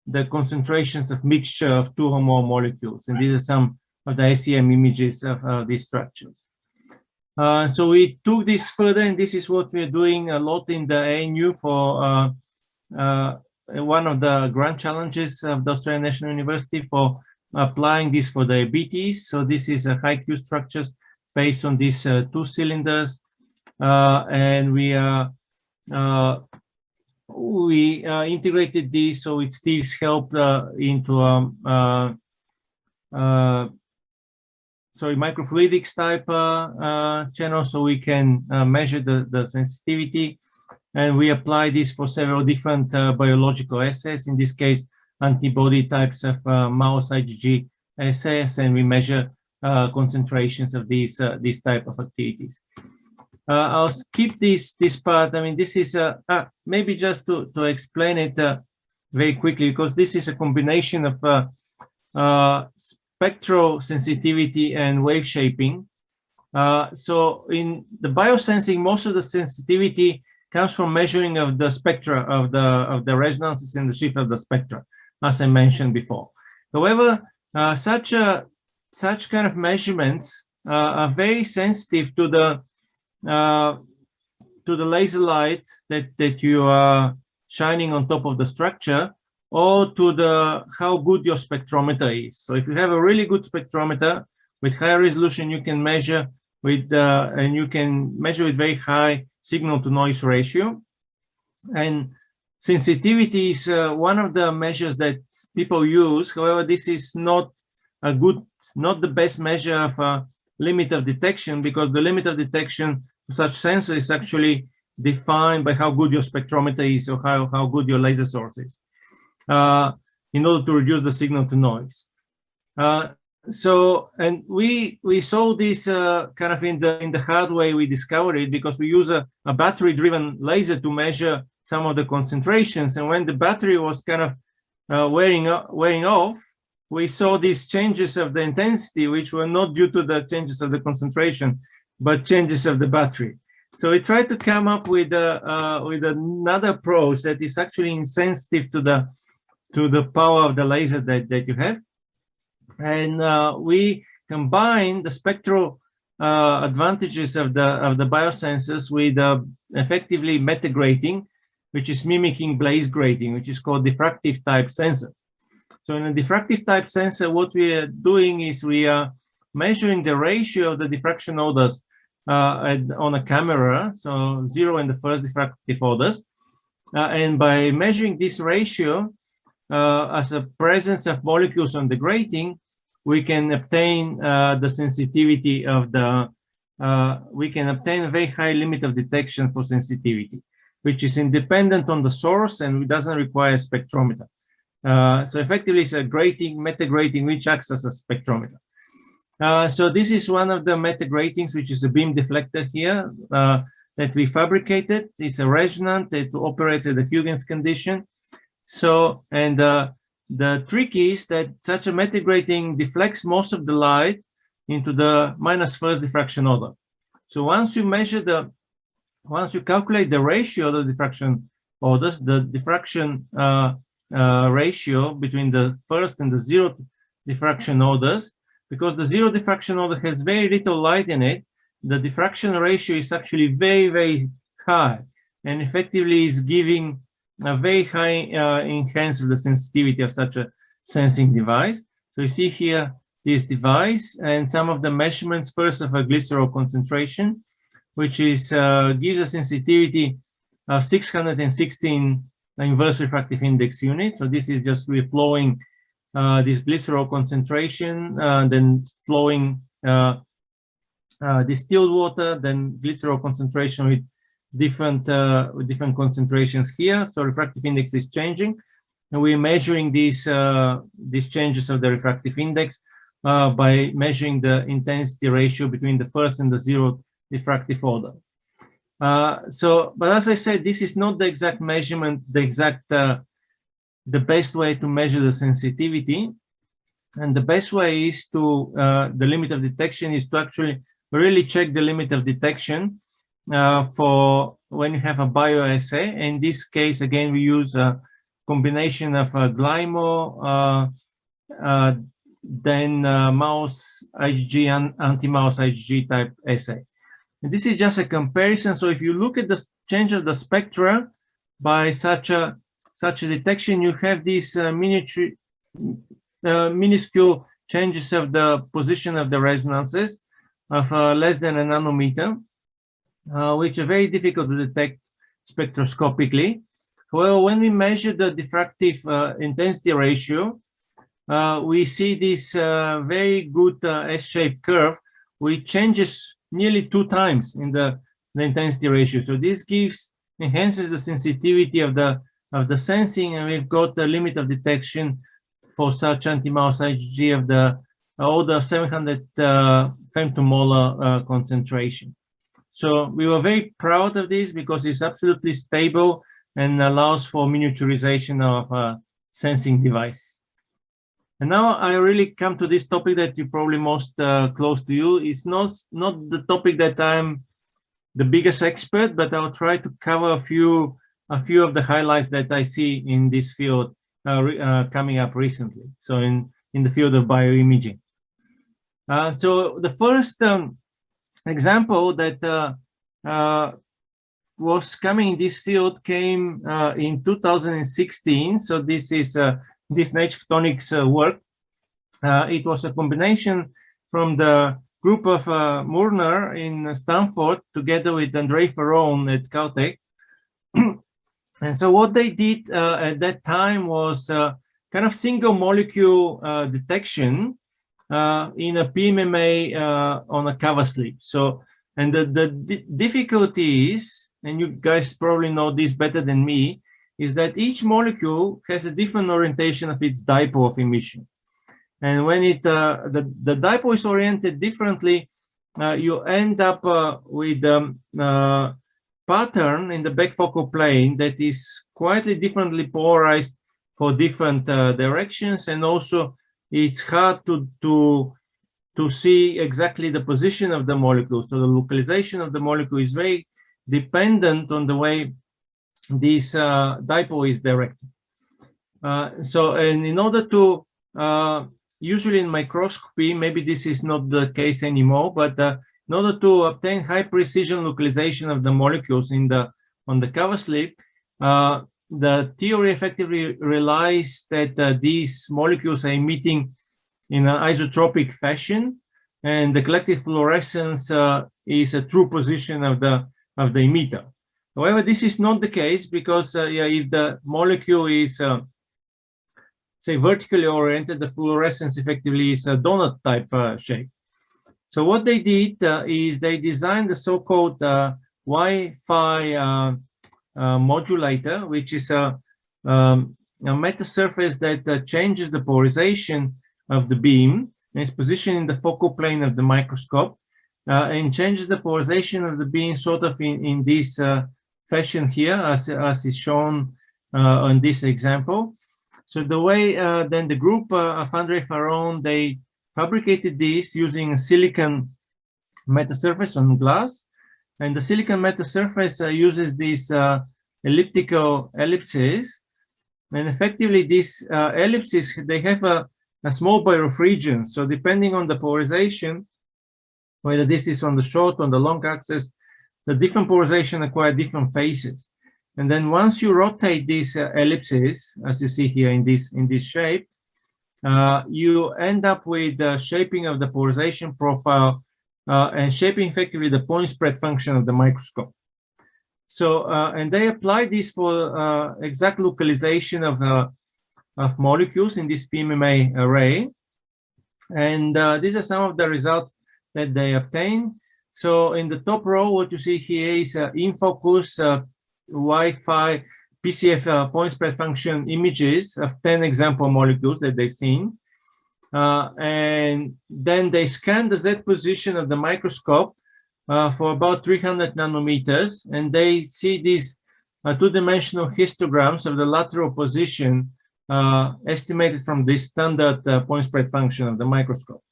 the concentrations of mixture of two or more molecules. And these are some of the SEM images of these structures. So we took this further, and this is what we're doing a lot in the ANU for one of the grand challenges of the Australian National University for applying this for diabetes. So this is a high Q structures based on these two cylinders, and we integrated this so with Steve's help into microfluidics type channel, so we can measure the sensitivity. And we apply this for several different biological assays, in this case, antibody types of mouse IgG assays, and we measure concentrations of these type of activities. I'll skip this part. I mean, this is maybe just to explain it very quickly, because this is a combination of spectral sensitivity and wave shaping. So in the biosensing, most of the sensitivity comes from measuring of the spectra of the resonances in the shift of the spectra, as I mentioned before. However, such kind of measurements are very sensitive to the laser light that you are shining on top of the structure, or to how good your spectrometer is. So if you have a really good spectrometer with high resolution, you can measure with very high signal to noise ratio. And sensitivity is one of the measures that people use. However, this is not the best measure of limit of detection, because the limit of detection for such sensor is actually defined by how good your spectrometer is, or how good your laser source is, in order to reduce the signal to noise. And we saw this kind of in the hard way. We discovered it because we use a battery-driven laser to measure some of the concentrations, and when the battery was kind of wearing off, we saw these changes of the intensity, which were not due to the changes of the concentration, but changes of the battery. So we tried to come up with another approach that is actually insensitive to the power of the laser that you have. And we combine the spectral advantages of the biosensors with effectively metagrating, which is mimicking blaze grating, which is called diffractive type sensor. So in a diffractive type sensor, what we are doing is we are measuring the ratio of the diffraction orders on a camera, so 0 in the first diffractive orders. And by measuring this ratio as a presence of molecules on the grating, we can obtain the sensitivity of the, we can obtain a very high limit of detection for sensitivity, which is independent on the source and doesn't require a spectrometer. So effectively, it's a grating, meta-grating, which acts as a spectrometer. So this is one of the meta-gratings, which is a beam deflector here that we fabricated. It's a resonant that operates at the Huygens condition. So, and the trick is that such a meta-grating deflects most of the light into the -1st diffraction order. So once you measure the, once you calculate the ratio of the diffraction orders, the diffraction ratio between the first and the 0th diffraction orders, because the 0 diffraction order has very little light in it, the diffraction ratio is actually very, very high, and effectively is giving a very high enhance of the sensitivity of such a sensing device. So you see here this device and some of the measurements first of a glycerol concentration, which is gives a sensitivity of 616 inverse refractive index unit. So this is just reflowing this glycerol concentration, then flowing distilled water, then glycerol concentration with different concentrations here. So refractive index is changing, and we're measuring these changes of the refractive index by measuring the intensity ratio between the first and the 0th diffractive order. But as I said, this is not the exact measurement, the best way to measure the sensitivity. And the best way is to, the limit of detection is to actually really check the limit of detection for when you have a bioassay. In this case, again, we use a combination of GLIMO, then mouse IgG and anti-mouse IgG type assay. And this is just a comparison. So if you look at the change of the spectra by such a detection, you have these minuscule changes of the position of the resonances of less than a nanometer, which are very difficult to detect spectroscopically. Well, when we measure the diffractive intensity ratio, we see this very good S-shaped curve, which changes nearly 2 times in the intensity ratio. So this enhances the sensitivity of the sensing, and we've got the limit of detection for such anti-mouse IgG of the order of 700 femtomolar concentration. So we were very proud of this because it's absolutely stable and allows for miniaturization of sensing devices. And now I really come to this topic that you probably most close to you. It's not the topic that I'm the biggest expert, but I'll try to cover a few of the highlights that I see in this field coming up recently. So in the field of bioimaging. So the first example that was coming in this field came in 2016. So this is this Nature Photonics work. It was a combination from the group of Murner in Stanford together with Andrei Ferron at Caltech. And so what they did at that time was kind of single molecule detection in a PMMA on a cover slip. So, and the difficulty is, and you guys probably know this better than me, is that each molecule has a different orientation of its dipole of emission. And when it the dipole is oriented differently, you end up with pattern in the back focal plane that is quite differently polarized for different directions, and also it's hard to see exactly the position of the molecule. So the localization of the molecule is very dependent on the way this dipole is directed. So, and in order to usually in microscopy, maybe this is not the case anymore, but in order to obtain high precision localization of the molecules on the cover slip, the theory effectively relies that these molecules are emitting in an isotropic fashion, and the collective fluorescence is a true position of the emitter. However, this is not the case because if the molecule is say vertically oriented, the fluorescence effectively is a donut type shape. So what they did is they designed the so-called Wi-Fi modulator, which is a metasurface that changes the polarization of the beam and is positioned in the focal plane of the microscope and changes the polarization of the beam sort of in this fashion here, as is shown on this example. So the way then the group of André Farron, they fabricated this using a silicon metasurface on glass, and the silicon metasurface uses these elliptical ellipses, and effectively these ellipses, they have a small birefringence. So depending on the polarization, whether this is on the short, on the long axis, the different polarization acquire different phases. And then once you rotate these ellipses, as you see here in this shape, you end up with the shaping of the polarization profile and shaping effectively the point spread function of the microscope. So, and they apply this for exact localization of molecules in this PMMA array. And these are some of the results that they obtain. So in the top row, what you see here is in focus Wi-Fi PCF point spread function images of 10 example molecules that they've seen. And then they scan the Z position of the microscope for about 300 nanometers, and they see these two-dimensional histograms of the lateral position estimated from this standard point spread function of the microscope.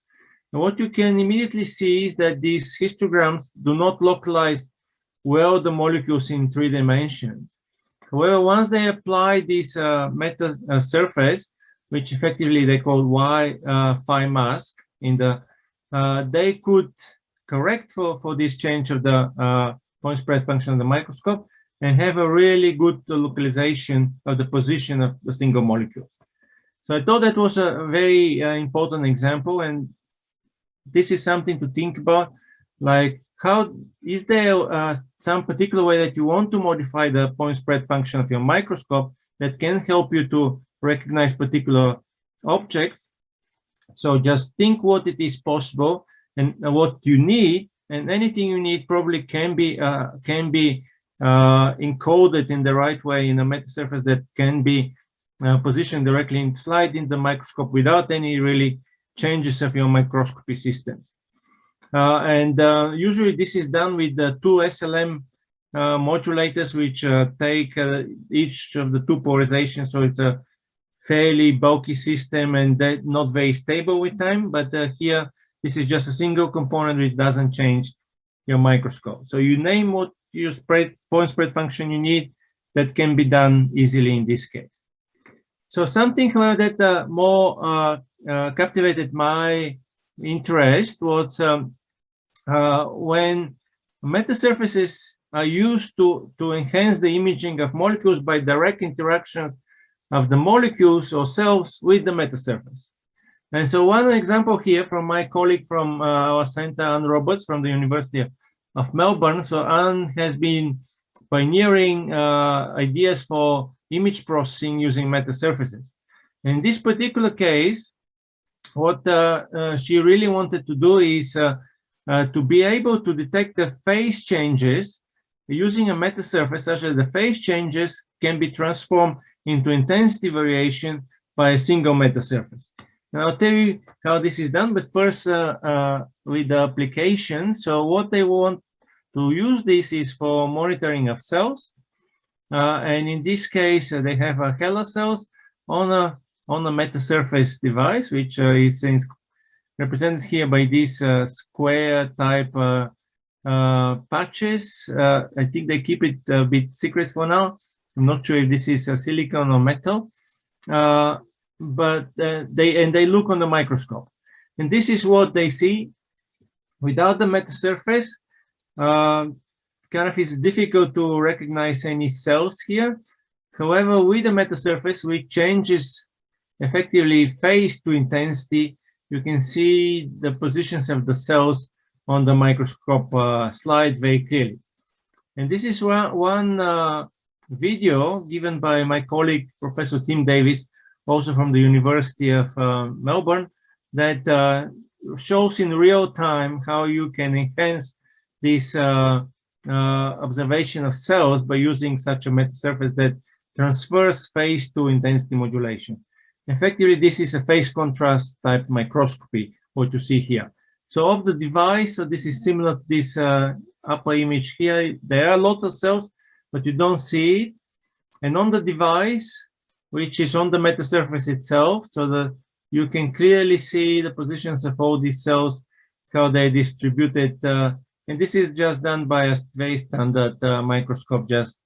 And what you can immediately see is that these histograms do not localize well the molecules in 3 dimensions. However, once they apply this meta surface, which effectively they call Wi-Fi mask, in the they could correct for this change of the point spread function of the microscope and have a really good localization of the position of the single molecules. So I thought that was a very important example, and this is something to think about, like how is there some particular way that you want to modify the point spread function of your microscope that can help you to recognize particular objects. So just think what it is possible and what you need, and anything you need probably can be encoded in the right way in a metasurface that can be positioned directly and slide in the microscope without any really changes of your microscopy systems. Usually this is done with the 2 SLM modulators, which take each of the 2 polarizations. So it's a fairly bulky system and that not very stable with time. But here, this is just a single component which doesn't change your microscope. So you name what your point spread function you need, that can be done easily in this case. So something, however, that more captivated my interest was when metasurfaces are used to enhance the imaging of molecules by direct interactions of the molecules or cells with the metasurface. And so one example here from my colleague from our center, Anne Roberts from the University of Melbourne. So Anne has been pioneering ideas for image processing using metasurfaces. In this particular case, what she really wanted to do is to be able to detect the phase changes using a metasurface, such that the phase changes can be transformed into intensity variation by a single metasurface. Now I'll tell you how this is done, but first with the application. So what they want to use this is for monitoring of cells. And in this case, they have HeLa cells on a metasurface device, which is represented here by these square type patches. I think they keep it a bit secret for now. I'm not sure if this is silicon or metal, but they look on the microscope, and this is what they see. Without the metasurface, kind of it's difficult to recognize any cells here. However, with the metasurface, which changes effectively phase to intensity, you can see the positions of the cells on the microscope slide very clearly. And this is one video given by my colleague, Professor Tim Davis, also from the University of Melbourne, that shows in real time how you can enhance this observation of cells by using such a metasurface that transfers phase to intensity modulation. Effectively, this is a phase contrast type microscopy, what you see here. So of the device, so this is similar to this upper image here. There are lots of cells, but you don't see it. And on the device, which is on the metasurface itself, so that you can clearly see the positions of all these cells, how they're distributed. And this is just done by a very standard microscope, just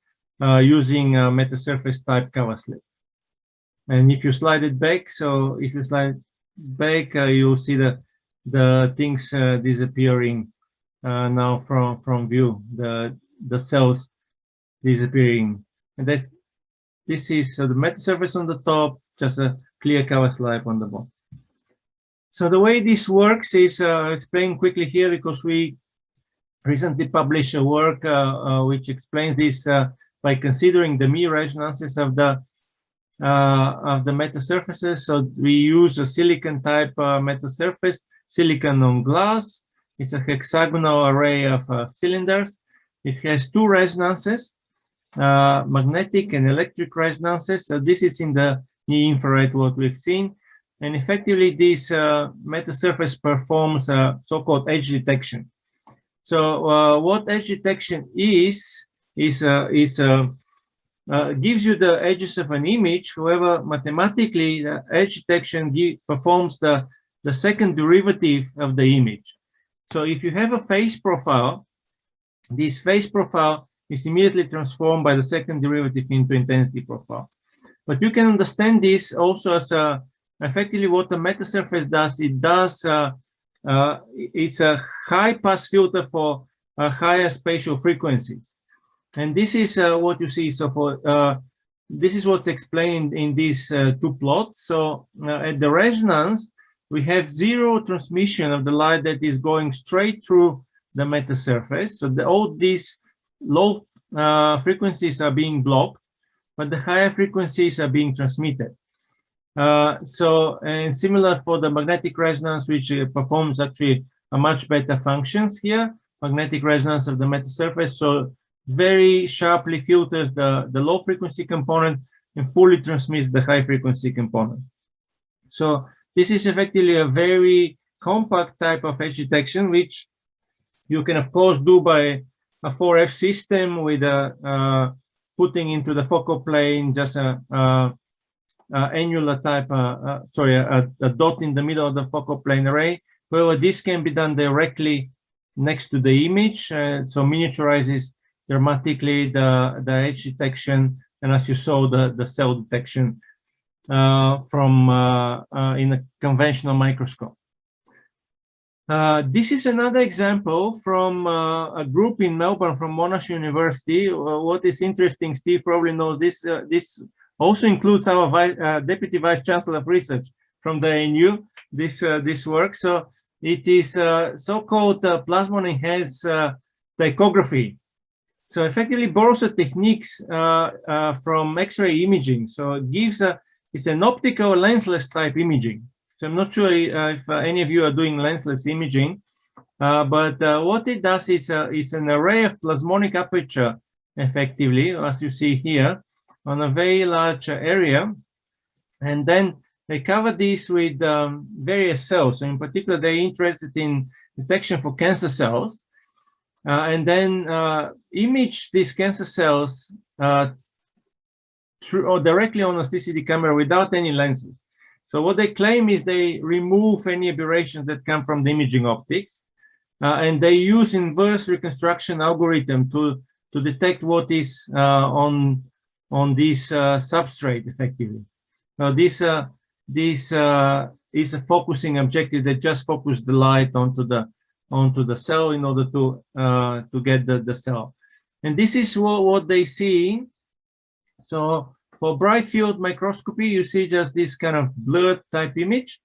using a metasurface type cover slip. And if you slide it back, so if you slide back, you'll see the things disappearing now from view, the cells disappearing. And this is the metasurface on the top, just a clear cover slip on the bottom. So the way this works is explained quickly here, because we recently published a work which explains this by considering the Mie resonances of the metasurfaces. So we use a silicon type metasurface, silicon on glass. It's a hexagonal array of cylinders. It has two resonances, magnetic and electric resonances. So this is in the near-infrared what we've seen. And effectively, this metasurface performs so-called edge detection. So what edge detection is gives you the edges of an image. However, mathematically, the edge detection performs the second derivative of the image. So if you have a phase profile, this phase profile is immediately transformed by the second derivative into intensity profile. But you can understand this also as effectively what the metasurface does. It does it's a high pass filter for higher spatial frequencies. And this is what you see. So for this is what's explained in these two plots. So at the resonance, we have zero transmission of the light that is going straight through the metasurface. So all these low frequencies are being blocked, but the higher frequencies are being transmitted. And similar for the magnetic resonance, which performs actually a much better functions here, magnetic resonance of the metasurface. So very sharply filters the low frequency component and fully transmits the high frequency component. So this is effectively a very compact type of edge detection, which you can of course do by a 4F system with putting into the focal plane just a annular type, a dot in the middle of the focal plane array. However, this can be done directly next to the image, so miniaturizes dramatically the edge detection, and as you saw, the cell detection from in a conventional microscope. This is another example from a group in Melbourne from Monash University. What is interesting, Steve probably knows this. This also includes our Deputy Vice Chancellor of Research from the ANU, this work. So it is so-called plasmon enhanced tachography. So effectively borrows the techniques from X-ray imaging. So it gives it's an optical lensless type imaging. So I'm not sure if any of you are doing lensless imaging, but what it does is it's an array of plasmonic aperture, effectively, as you see here, on a very large area. And then they cover this with various cells. So in particular, they're interested in detection for cancer cells. And then image these cancer cells through or directly on a CCD camera without any lenses. So what they claim is they remove any aberrations that come from the imaging optics, and they use inverse reconstruction algorithm to detect what is on this substrate effectively. Now this is a focusing objective that just focuses the light onto the cell in order to get the cell. And this is what they see. So for bright field microscopy, you see just this kind of blurred type image.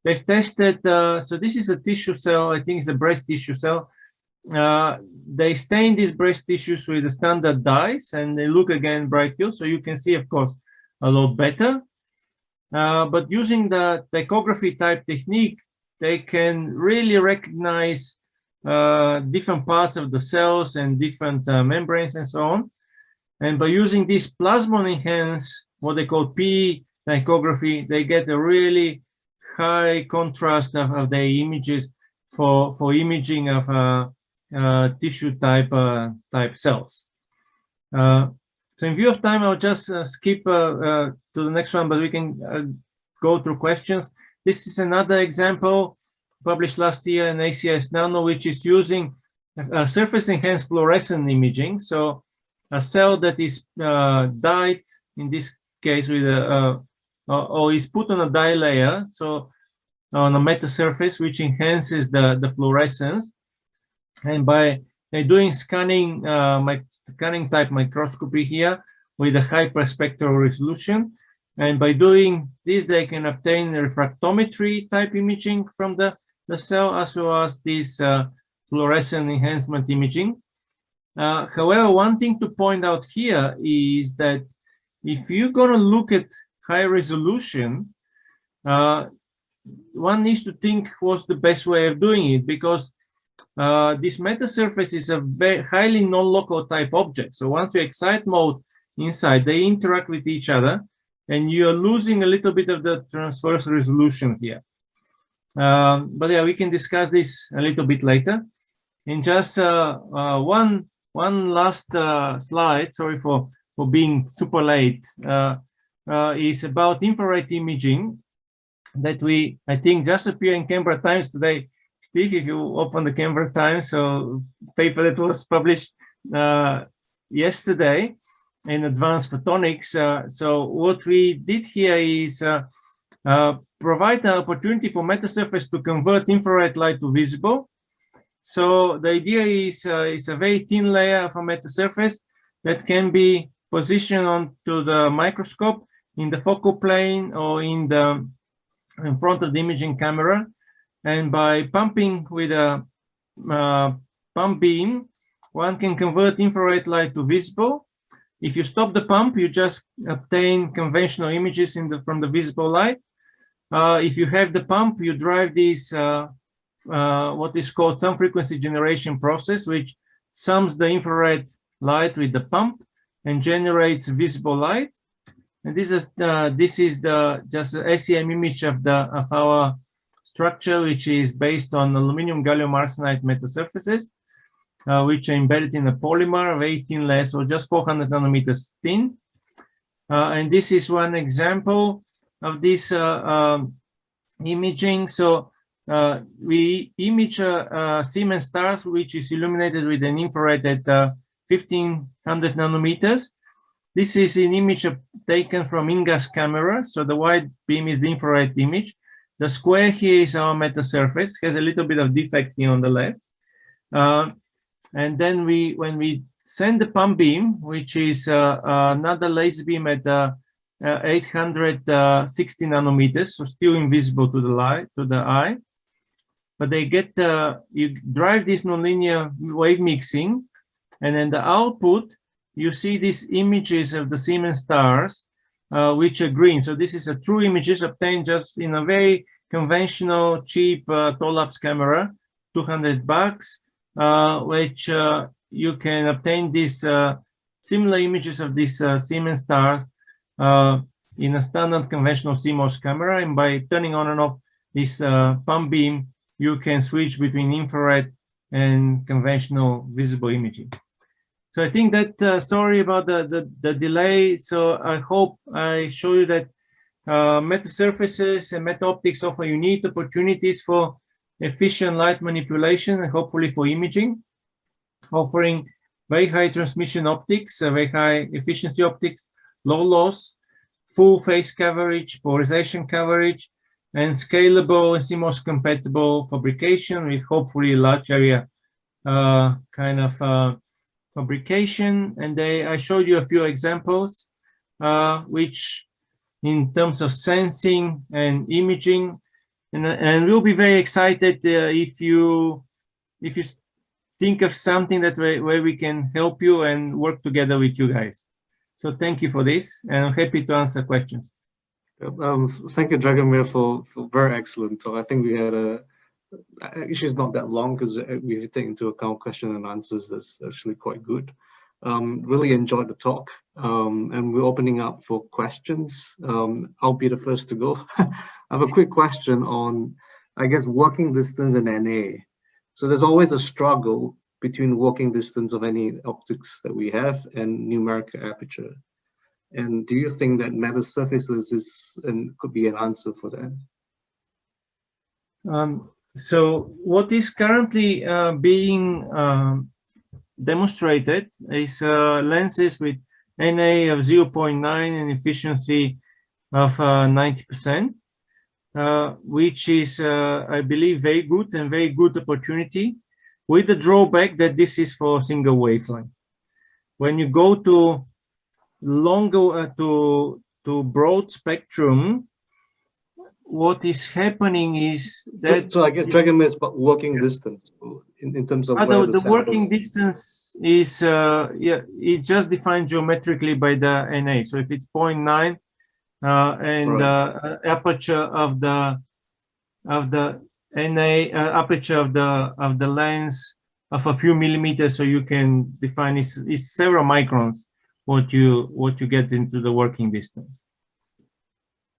they've tested, so this is a tissue cell, I think it's a breast tissue cell. They stain these breast tissues with the standard dyes, and they look again bright field, so you can see, of course, a lot better. But using the tachography type technique, they can really recognize different parts of the cells and different membranes and so on. And by using this plasmon enhanced, what they call P tachography, they get a really high contrast of the images for imaging of tissue type cells. So in view of time, I'll just skip to the next one, but we can go through questions. This is another example published last year in ACS Nano, which is using surface enhanced fluorescent imaging. So a cell that is dyed, in this case, with a or is put on a dye layer, so on a metasurface, which enhances the fluorescence. And by doing scanning type microscopy here with a hyperspectral resolution, and by doing this, they can obtain refractometry type imaging from the cell, as well as this fluorescent enhancement imaging. However, one thing to point out here is that if you're going to look at high resolution, one needs to think what's the best way of doing it, because this metasurface is a very highly non-local type object. So once you excite mode inside, they interact with each other, and you're losing a little bit of the transverse resolution here. But yeah, we can discuss this a little bit later. And just one last slide, sorry for being super late, is about infrared imaging that I think just appeared in Canberra Times today. Steve, if you open the Canberra Times, so paper that was published yesterday in Advanced Photonics. So what we did here is provide an opportunity for metasurface to convert infrared light to visible. So the idea is it's a very thin layer of a metasurface that can be positioned onto the microscope in the focal plane or in front of the imaging camera. And by pumping with a pump beam, one can convert infrared light to visible. If you stop the pump, you just obtain conventional images from the visible light. If you have the pump, you drive this what is called some frequency generation process, which sums the infrared light with the pump and generates visible light. And this is just an SEM image of our structure, which is based on aluminum gallium arsenide metasurfaces, which are embedded in a polymer of 18 layers, or just 400 nanometers thin. And this is one example of this imaging. So we image Siemens stars, which is illuminated with an infrared at 1500 nanometers. This is an image taken from InGaAs camera. So the white beam is the infrared image. The square here is our metasurface. Has a little bit of defect here on the left. And then when we send the pump beam, which is another laser beam at 860 nanometers, so still invisible to the eye. But they get you drive this nonlinear wave mixing, and then the output, you see these images of the Siemens stars, which are green. So this is a true images obtained just in a very conventional, cheap Tolapse camera, $200, which you can obtain these similar images of this Siemens star in a standard conventional CMOS camera. And by turning on and off this pump beam, you can switch between infrared and conventional visible imaging. So I think that, sorry about the delay. So I hope I show you that metasurfaces and meta-optics offer unique opportunities for efficient light manipulation and hopefully for imaging, offering very high transmission optics, very high efficiency optics, low loss, full phase coverage, polarization coverage, and scalable and CMOS compatible fabrication with hopefully large area kind of fabrication. And I showed you a few examples, which in terms of sensing and imaging And we'll be very excited if you think of something that where we can help you and work together with you guys. So thank you for this, and I'm happy to answer questions. Thank you, Dragomir, for very excellent talk. I think we had actually it's not that long because we've taken into account question and answers. That's actually quite good. Really enjoyed the talk, and we're opening up for questions. I'll be the first to go. I have a quick question on, I guess, working distance and NA. So there's always a struggle between working distance of any optics that we have and numerical aperture. And do you think that Metasurfaces is and could be an answer for that? So what is currently being demonstrated is lenses with NA of 0.9 and efficiency of 90%, which is, I believe, very good and very good opportunity, with the drawback that this is for single wavelength. When you go to longer to broad spectrum, what is happening is that. So I guess Dragomir is about working distance in terms of where the working distance is it's just defined geometrically by the NA. So if it's 0.9 and right. Aperture of the NA aperture of the lens of a few millimeters, so you can define it's several microns what you get into the working distance.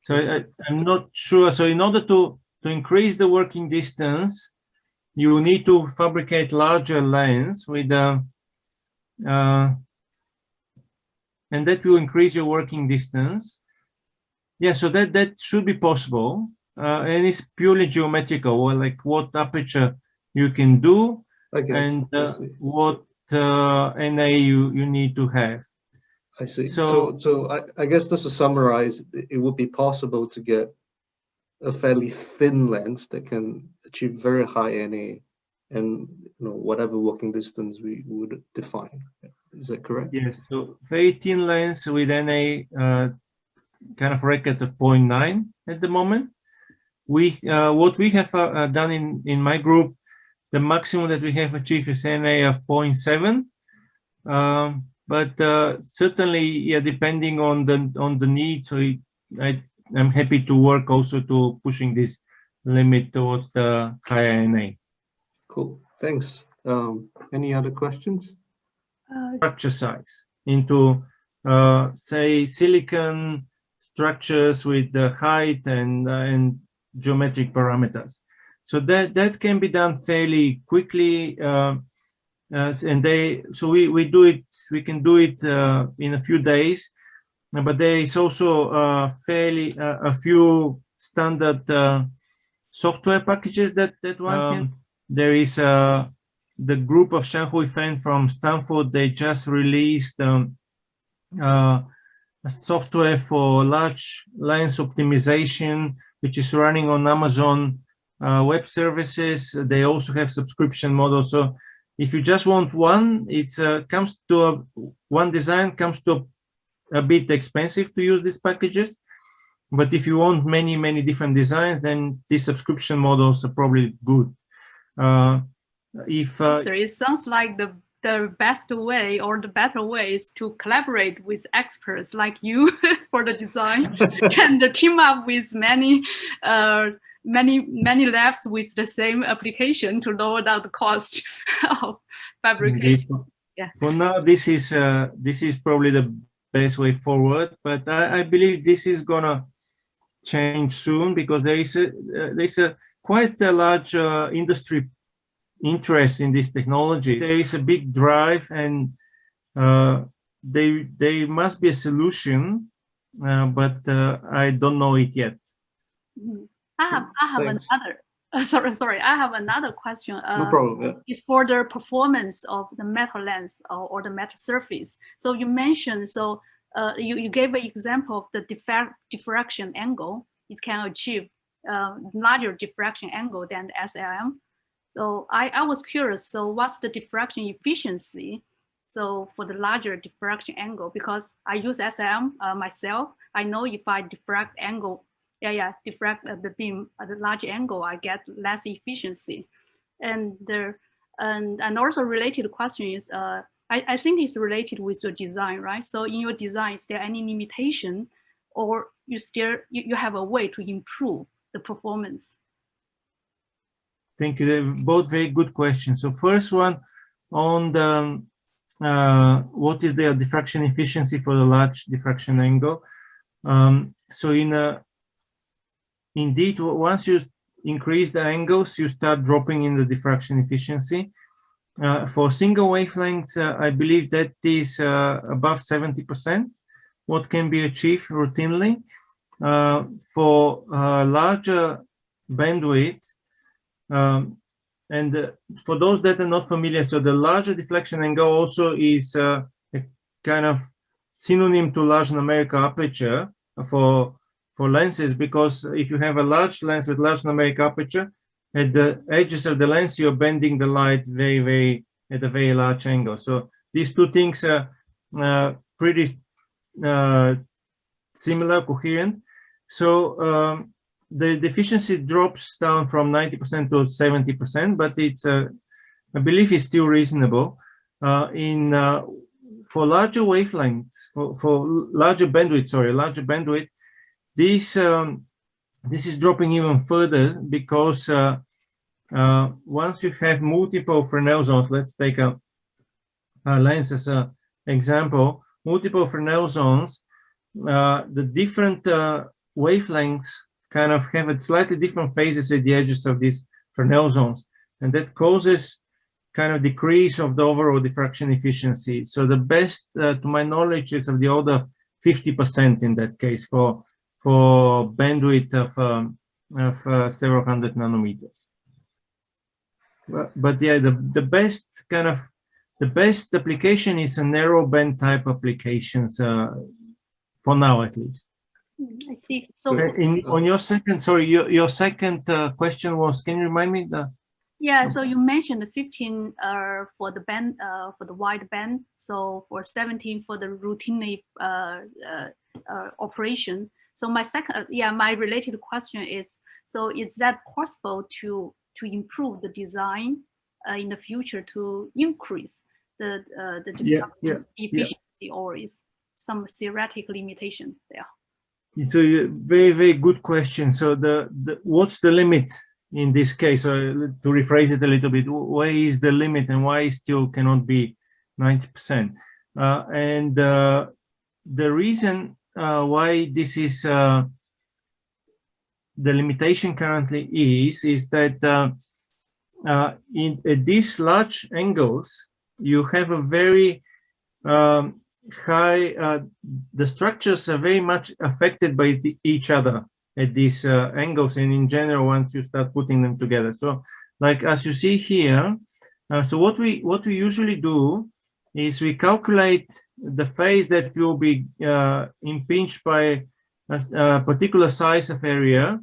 So I'm not sure. So in order to increase the working distance, you need to fabricate larger lens with and that will increase your working distance. Yeah, so that should be possible, and it's purely geometrical, or like what aperture you can do, and what NA you need to have. I see. So I guess just to summarize, it would be possible to get a fairly thin lens that can achieve very high NA, and whatever working distance we would define. Is that correct? Yes. So very thin lens with NA kind of record of 0.9 at the moment. What we have done in my group, the maximum that we have achieved is NA of 0.7. But certainly, yeah, depending on the need. So I'm happy to work also to pushing this limit towards the higher NA. Cool, thanks. Any other questions? Structure size into say silicon structures with the height and geometric parameters. So that can be done fairly quickly. And we can do it in a few days, but there is also a few standard software packages that one can. There is the group of Shanhui Fan from Stanford. They just released a software for large lens optimization, which is running on Amazon Web Services. They also have subscription models. So if you just want one, one design comes to a bit expensive to use these packages. But if you want many different designs, then these subscription models are probably good. It sounds like the best way or the better way is to collaborate with experts like you for the design and team up with many labs with the same application to lower down the cost of fabrication. Yeah. For now, this is probably the best way forward, but I believe this is gonna change soon, because there's quite a large industry interest in this technology. There is a big drive, and there must be a solution, but I don't know it yet. I have another. Sorry. I have another question. No problem. Yeah. It's for the performance of the metal lens or the metal surface. So you mentioned, you gave an example of the diffraction angle. It can achieve larger diffraction angle than the SLM. So I was curious. So what's the diffraction efficiency? So for the larger diffraction angle, because I use SLM myself, I know if I diffract angle diffract the beam at a large angle, I get less efficiency. And also related question is, I think it's related with your design, right? So in your design, is there any limitation, or you have a way to improve the performance? Thank you. They're both very good questions. So first one on the what is the diffraction efficiency for the large diffraction angle? So indeed, once you increase the angles, you start dropping in the diffraction efficiency. For single wavelengths, I believe that is above 70% what can be achieved routinely. For larger bandwidth, and for those that are not familiar, so the larger deflection angle also is a kind of synonym to large numerical aperture for lenses, because if you have a large lens with large numerical aperture, at the edges of the lens, you're bending the light at a very large angle. So these two things are pretty similar, coherent. So the efficiency drops down from 90% to 70%, but it's I believe it's still reasonable. For larger wavelengths, for larger bandwidth, this is dropping even further, because once you have multiple Fresnel zones, let's take a lens as an example, multiple Fresnel zones, the different wavelengths kind of have a slightly different phases at the edges of these Fresnel zones, and that causes kind of decrease of the overall diffraction efficiency. So the best, to my knowledge, is of the order of 50% in that case for bandwidth of several hundred nanometers. But yeah, the best application is a narrow band type applications for now, at least. I see. So on your second, sorry, your second question was, can you remind me the? Yeah, so you mentioned the 15 for the band, for the wide band. So for 17 for the routinely operation. So my second, my related question is, so is that possible to improve the design in the future to increase the efficiency, or is some theoretical limitation there? So very, very good question. So what's the limit in this case? To rephrase it a little bit, where is the limit and why it still cannot be 90%? And the reason why this is the limitation currently is that at these large angles, you have a very high, the structures are very much affected by each other at these angles, and in general, once you start putting them together. So like as you see here, so what we usually do is we calculate the phase that will be impinged by a particular size of area,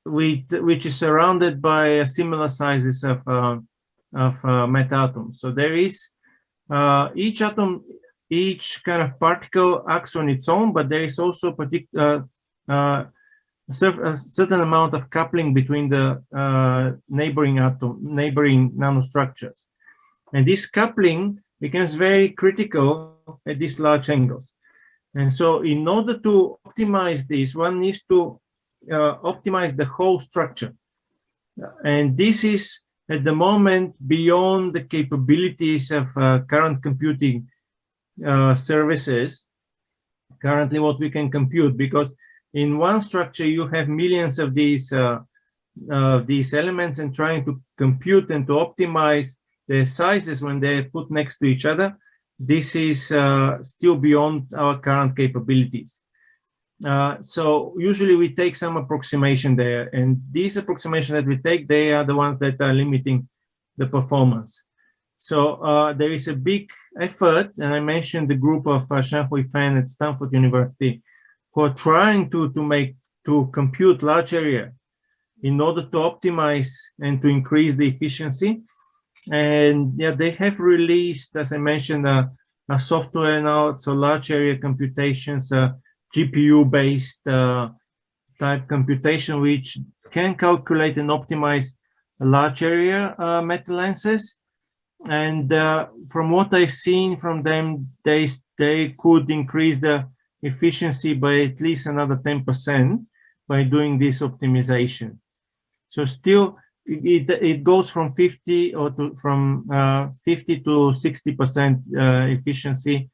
which is surrounded by similar sizes of meta-atoms. So there is each atom, each kind of particle acts on its own, but there is also a certain amount of coupling between the neighboring nanostructures. And this coupling becomes very critical at these large angles. And so in order to optimize this, one needs to optimize the whole structure. And this is at the moment beyond the capabilities of current computing services, currently what we can compute, because in one structure you have millions of these elements, and trying to compute and to optimize the sizes when they're put next to each other, this is still beyond our current capabilities. So usually we take some approximation there, and these approximations that we take, they are the ones that are limiting the performance. So there is a big effort, and I mentioned the group of Shanhui Fan at Stanford University, who are trying to compute large area in order to optimize and to increase the efficiency. And yeah, they have released, as I mentioned, a software now, so large area computations, GPU-based type computation, which can calculate and optimize large area meta-lenses. And from what I've seen from them, they could increase the efficiency by at least another 10% by doing this optimization. So still, it goes from 50 or from 50 to 60% efficiency,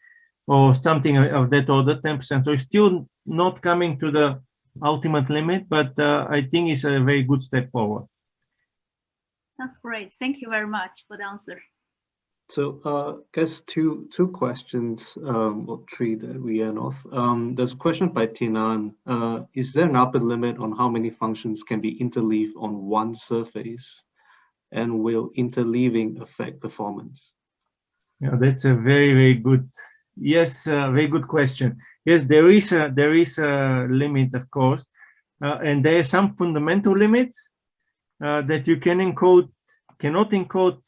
or something of that order, 10%. So it's still not coming to the ultimate limit, but I think it's a very good step forward. That's great. Thank you very much for the answer. So I guess two questions, or three that we end off. There's a question by Tinan. Is there an upper limit on how many functions can be interleaved on one surface? And will interleaving affect performance? Yeah, that's a very, very good, yes, very good question. Yes, there is a limit, of course, and there are some fundamental limits that you cannot encode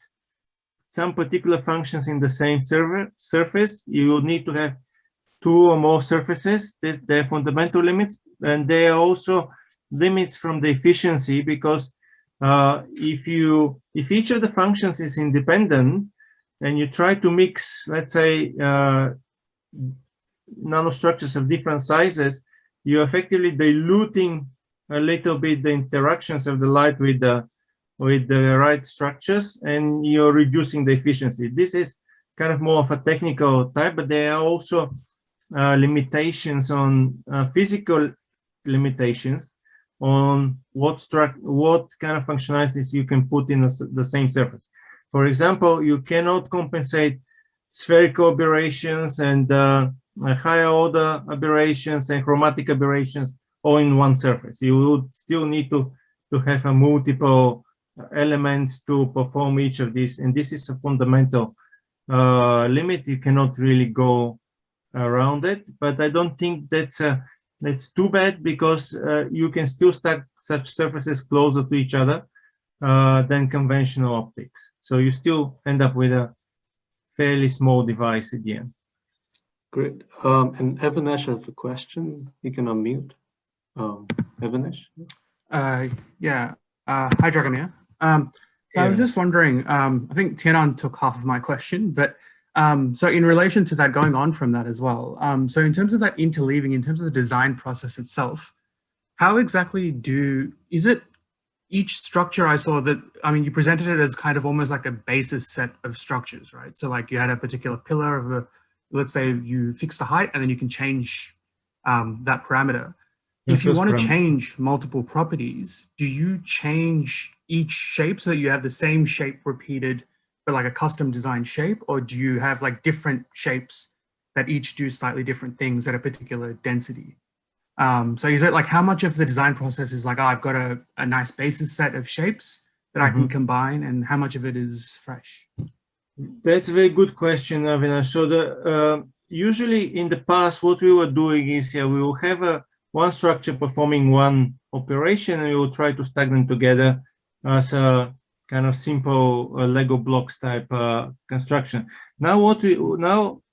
some particular functions in the same surface. You will need to have two or more surfaces. There are fundamental limits, and there are also limits from the efficiency, because if each of the functions is independent and you try to mix, let's say, nanostructures of different sizes, you're effectively diluting a little bit the interactions of the light with the right structures, and you're reducing the efficiency. This is kind of more of a technical type, but there are also limitations on physical limitations on what kind of functionalities you can put in the same surface. For example, you cannot compensate spherical aberrations and higher order aberrations and chromatic aberrations all in one surface. You would still need to have a multiple elements to perform each of these, and this is a fundamental limit. You cannot really go around it, but I don't think that's too bad, because you can still stack such surfaces closer to each other than conventional optics. So you still end up with a fairly small device at the end. Great. And Evanesh has a question. You can unmute. Evanesh? Yeah. Hi, Dragomir. So I was just wondering, I think Tianan took half of my question, but so in relation to that, going on from that as well, so in terms of that interleaving, in terms of the design process itself, how exactly is it each structure? I saw that, I mean, you presented it as kind of almost like a basis set of structures, right? So like you had a particular pillar of let's say you fix the height, and then you can change that parameter. If you want to change multiple properties, do you change each shape so that you have the same shape repeated, but like a custom designed shape? Or do you have like different shapes that each do slightly different things at a particular density? So is it like, how much of the design process is like, oh, I've got a nice basis set of shapes that I can combine, and how much of it is fresh? That's a very good question, Avinash. So usually in the past, what we were doing is, we will have one structure performing one operation, and we will try to stack them together as a kind of simple Lego blocks type construction. Now,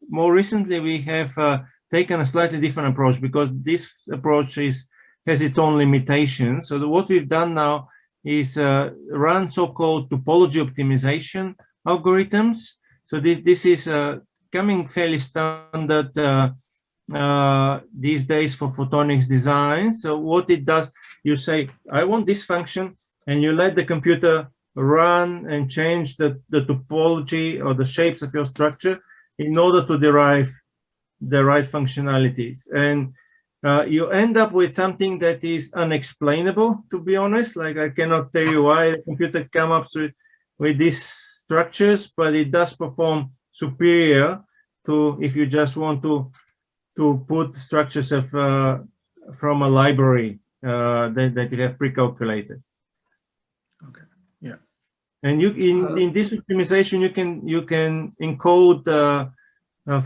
more recently, we have taken a slightly different approach, because this approach has its own limitations. So what we've done now is run so-called topology optimization algorithms. So this is coming fairly standard these days for photonics design. So what it does, you say, I want this function, and you let the computer run and change the topology or the shapes of your structure in order to derive the right functionalities. And you end up with something that is unexplainable, to be honest. Like, I cannot tell you why the computer comes up with these structures, but it does perform superior to if you just want to put structures of from a library that you have pre-calculated. Okay. Yeah. And you in this optimization, you can encode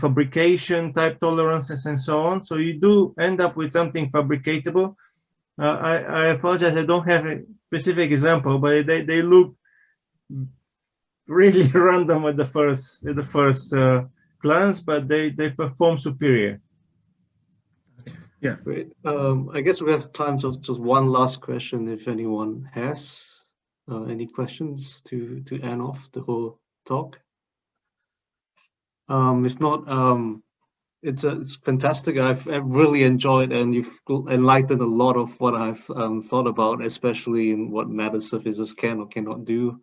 fabrication type tolerances and so on. So you do end up with something fabricatable. I apologize, I don't have a specific example, but they look really random at the first glance, but they perform superior. Yeah. Great. I guess we have time for just one last question, if anyone has any questions to end off the whole talk. If not, it's fantastic. I've really enjoyed, and you've enlightened a lot of what I've thought about, especially in what Metasurfaces can or cannot do.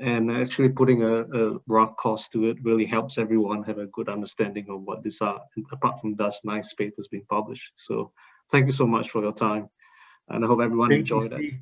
And actually putting a rough cost to it really helps everyone have a good understanding of what these are, apart from those nice papers being published. So thank you so much for your time. And I hope everyone enjoyed it.